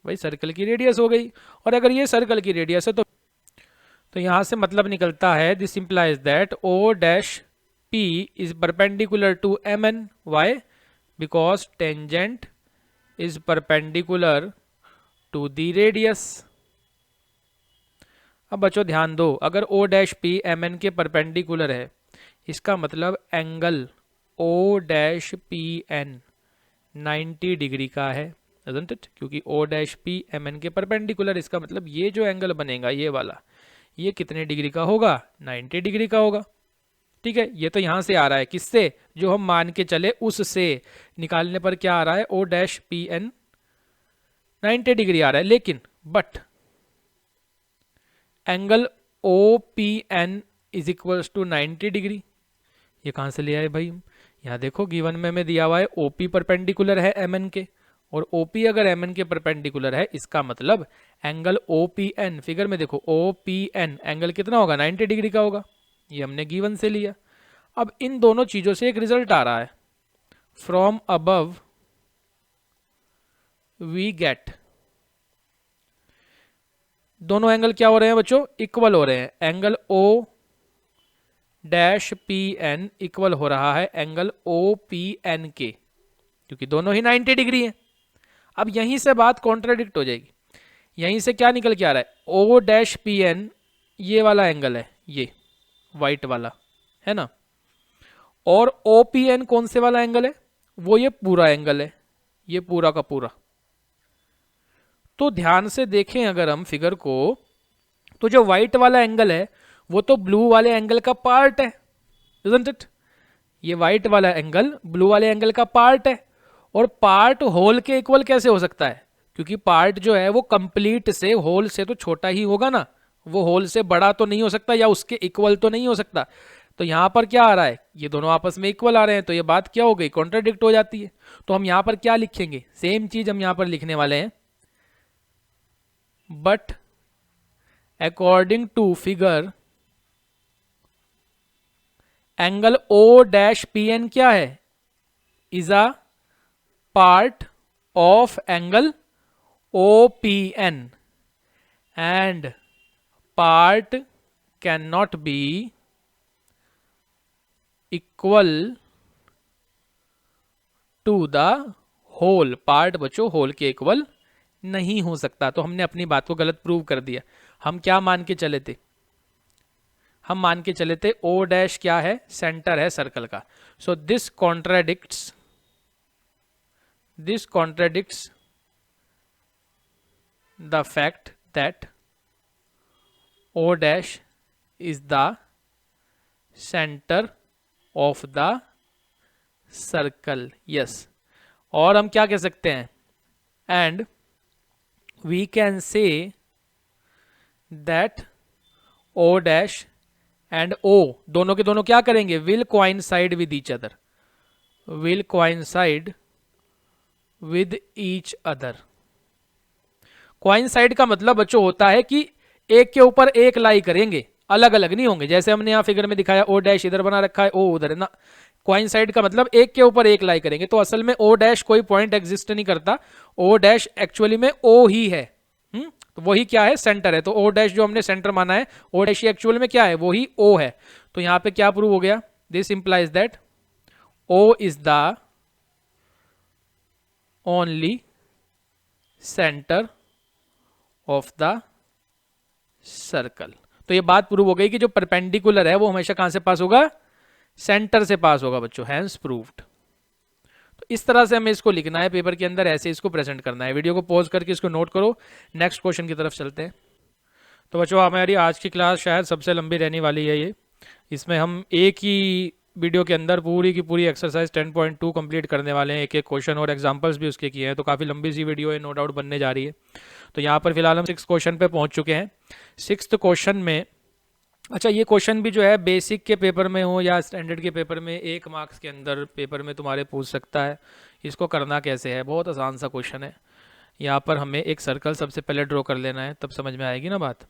A: भाई, सर्कल की रेडियस हो गई। और अगर ये सर्कल की रेडियस है तो तो यहाँ से मतलब निकलता है this implies that O dash P is perpendicular to M N. Why? Because tangent is perpendicular to the radius. अब बच्चों ध्यान दो, अगर O dash P M N के परपेंडिकुलर है, इसका मतलब angle O dash P N 90 degree का है, isn't it? क्योंकि O dash P M N के परपेंडिकुलर, इसका मतलब ये जो एंगल बनेगा ये वाला, ये कितने डिग्री का होगा? 90 डिग्री का होगा. ठीक है, ये तो यहां से आ रहा है, किससे? जो हम मान के चले उससे निकालने पर क्या आ रहा है? O dash P N 90 degree आ रहा है. लेकिन but angle O P N is equals to 90 degree. ये कहां से ले आए भाई? यहाँ देखो गिवन में दिया हुआ है ओपी परपेंडिकुलर है एम एन के, और ओपी अगर एम एन के परपेंडिकुलर है, इसका मतलब angle O P N, figure में देखो ओ पी एन एंगल कितना होगा? 90 डिग्री का होगा. ये हमने गिवन से लिया. अब इन दोनों चीजों से एक रिजल्ट आ रहा है. फ्रॉम अबव वी गेट, दोनों एंगल क्या हो रहे हैं बच्चों? इक्वल हो रहे हैं. Angle O dash P N equal हो रहा है एंगल ओ पी एन के, क्योंकि दोनों ही 90 डिग्री हैं. अब यहीं से बात कॉन्ट्राडिक्ट हो जाएगी. यहीं से क्या निकल के आ रहा है? ओ डैश पी एन ये वाला एंगल है, ये वाइट वाला है ना, और ओ पी एन कौन से वाला एंगल है? वो ये पूरा एंगल है, ये पूरा का पूरा. तो ध्यान से देखें अगर हम फिगर को, तो जो व्हाइट वाला एंगल है वो तो ब्लू वाले एंगल का पार्ट है, isn't it? ये व्हाइट वाला एंगल ब्लू वाले एंगल का पार्ट है. और पार्ट होल के इक्वल कैसे हो सकता है? क्योंकि पार्ट जो है वो कंप्लीट से होल से तो छोटा ही होगा ना, वो होल से बड़ा तो नहीं हो सकता या उसके इक्वल तो नहीं हो सकता. तो यहां पर क्या आ रहा है? ये दोनों आपस में इक्वल आ रहे हैं, तो ये बात क्या हो गई? कॉन्ट्राडिक्ट हो जाती है. तो हम यहां पर क्या लिखेंगे? सेम चीज हम यहां पर लिखने वाले हैं, but according to figure angle O dash P N क्या है? Is a part of angle O P N, and part cannot be equal to the whole. Part बच्चों होल के इक्वल नहीं हो सकता. तो हमने अपनी बात को गलत प्रूव कर दिया. हम क्या मान के चले थे? हम मान के चले थे ओ डैश क्या है? सेंटर है सर्कल का. So this contradicts the fact that O dash is the centre of the circle. Yes. और हम क्या कह सकते हैं? And we can say that O dash and O दोनों के दोनों क्या करेंगे? Will coincide with each other. Will coincide with each other. Coincide का मतलब बच्चों होता है कि एक के ऊपर एक लाई करेंगे, अलग अलग नहीं होंगे. जैसे हमने यहां फिगर में दिखाया ओ डैश इधर बना रखा है, ओ उधर है ना. कोइंसाइड का मतलब एक के ऊपर एक लाई करेंगे. तो असल में ओ डैश कोई पॉइंट एग्जिस्ट नहीं करता. ओ डैश एक्चुअली में ओ ही है. तो वही क्या है? सेंटर है. तो ओ डैश जो हमने सेंटर माना है, ओ डैश एक्चुअल में क्या है? वही ओ है. तो यहां पे क्या प्रूव हो गया? This implies that O is the only centre of the circle. तो ये बात प्रूव हो गई कि जो परपेंडिकुलर है वो हमेशा कहां से पास होगा? सेंटर से पास होगा बच्चों. Hence proved. तो इस तरह से हमें इसको लिखना है पेपर के अंदर, ऐसे इसको प्रेजेंट करना है. वीडियो को पॉज करके इसको नोट करो. नेक्स्ट क्वेश्चन की तरफ चलते हैं. तो बच्चों हमारी आज की क्लास शायद सबसे लंबी रहने वाली है. ये इसमें हम एक ही वीडियो के अंदर पूरी की पूरी एक्सरसाइज 10.2 कंप्लीट करने वाले हैं. एक एक क्वेश्चन और एग्जांपल्स भी उसके किए हैं. तो काफ़ी लंबी सी वीडियो है, नो डाउट बनने जा रही है. तो यहाँ पर फिलहाल हम 6 क्वेश्चन पे पहुँच चुके हैं. 6th क्वेश्चन में, अच्छा ये क्वेश्चन भी जो है बेसिक के पेपर में हो या स्टैंडर्ड के पेपर में, 1 मार्क्स के अंदर पेपर में तुम्हारे पूछ सकता है. इसको करना कैसे है? बहुत आसान सा क्वेश्चन है. यहाँ पर हमें एक सर्कल सबसे पहले ड्रॉ कर लेना है, तब समझ में आएगी ना बात.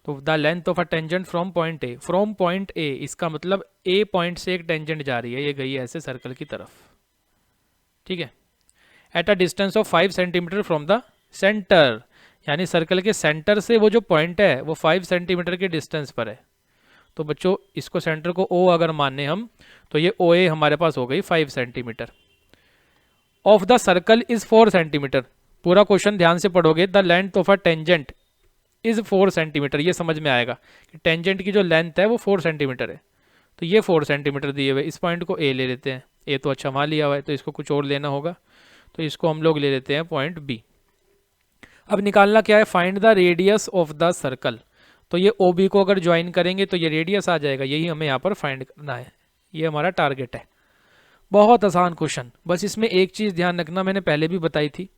A: तो the length of a tangent from point A. From point A, इसका मतलब ए पॉइंट से एक टेंजेंट जा रही है, ये गई है ऐसे सर्कल की तरफ. ठीक है. At a distance of 5 centimetre from the centre. यानी सर्कल के सेंटर से वो जो पॉइंट है वो 5 सेंटीमीटर के डिस्टेंस पर है। तो बच्चों इसको सेंटर को ओ अगर माने हम, तो ये ओ ए हमारे पास हो गई 5 centimetre. Of the circle is 4 centimetre. पूरा क्वेश्चन ध्यान से पढ़ोगे, the length of a tangent is 4 centimetre, ये समझ में आएगा कि टेंजेंट की जो लेंथ है वो 4 सेंटीमीटर है। तो ये 4 सेंटीमीटर दिए हुए, इस पॉइंट को ए ले लेते हैं। ए तो अच्छा वहाँ लिया हुआ है, तो इसको कुछ और लेना होगा, तो इसको हम लोग ले लेते हैं पॉइंट बी। अब निकालना क्या है, find the radius of the circle. तो ये ओ बी को अगर ज्वाइन करेंगे तो ये रेडियस आ जाएगा, यही हमें यहाँ पर फाइंड करना है, ये हमारा टारगेट है। बहुत आसान क्वेश्चन, बस इसमें एक चीज़ ध्यान रखना, मैंने पहले भी बताई थी।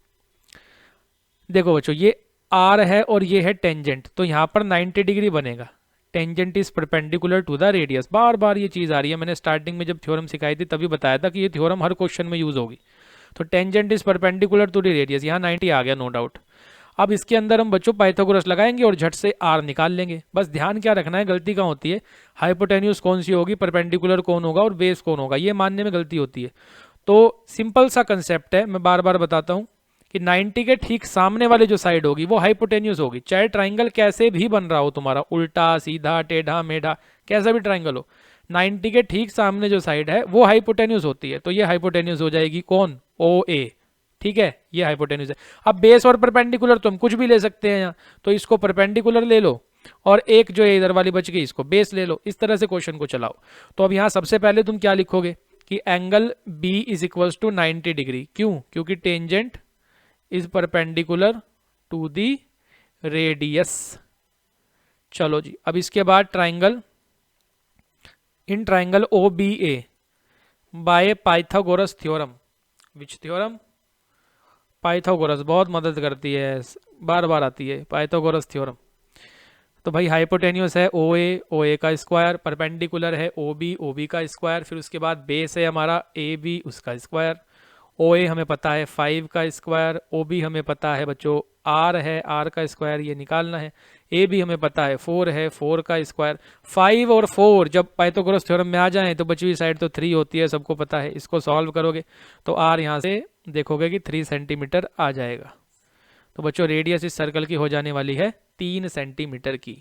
A: देखो बच्चों ये आर है और ये है टेंजेंट, तो यहाँ पर 90 डिग्री बनेगा। Tangent is perpendicular to the radius, बार बार ये चीज़ आ रही है, मैंने स्टार्टिंग में जब थ्योरम सिखाई थी तभी बताया था कि ये थ्योरम हर क्वेश्चन में यूज होगी। तो tangent is perpendicular to the radius, यहाँ 90 आ गया नो डाउट। अब इसके अंदर हम बच्चों पाइथागोरस लगाएंगे और झट से आर निकाल लेंगे। बस ध्यान क्या रखना है, गलती कहाँ होती है, हाइपोटेन्यूज कौन सी होगी, परपेंडिकुलर कौन होगा और बेस कौन होगा, ये मानने में गलती होती है। तो सिंपल सा कंसेप्ट है, मैं बार बार बताता हूँ कि 90 के ठीक सामने वाली जो साइड होगी वो हाइपोटेन्यूज होगी। चाहे ट्राइंगल कैसे भी बन रहा हो तुम्हारा, उल्टा सीधा टेढ़ा मेढ़ा कैसा भी ट्राइंगल हो, 90 के ठीक सामने जो साइड है वो हाइपोटेन्यूज होती है। तो ये हाइपोटेन्यूज हो जाएगी कौन, ओ ए, ठीक है, ये हाइपोटेन्यूज है। अब बेस और परपेंडिकुलर तो हम कुछ भी ले सकते हैं यहाँ, तो इसको परपेंडिकुलर ले लो और एक जो इधर वाली बच गई इसको बेस ले लो, इस तरह से क्वेश्चन को चलाओ। तो अब यहाँ सबसे पहले तुम क्या लिखोगे कि angle B is equals to 90 degree, क्यों, क्योंकि tangent is perpendicular to the radius. चलो जी, अब इसके बाद triangle, in triangle O B A by Pythagoras theorem, which theorem, Pythagoras, बहुत मदद करती है, बार बार आती है पाइथागोरस थ्योरम। तो भाई हाइपोटेन्यूस है ओ ए का स्क्वायर, परपेंडिकुलर है ओ बी का स्क्वायर, फिर उसके बाद बेस है हमारा ए बी उसका स्क्वायर, ओ ए हमें पता है 5 का स्क्वायर, ओ बी हमें पता है बच्चों आर है, आर का स्क्वायर ये निकालना है, ए बी हमें पता है 4 है, 4 का स्क्वायर। 5 और 4 जब पाइथागोरस थ्योरम में आ जाएं तो बची हुई साइड तो 3 होती है, सबको पता है। इसको सॉल्व करोगे तो आर यहाँ से देखोगे कि 3 सेंटीमीटर आ जाएगा। तो बच्चों रेडियस इस सर्कल की हो जाने वाली है 3 सेंटीमीटर की।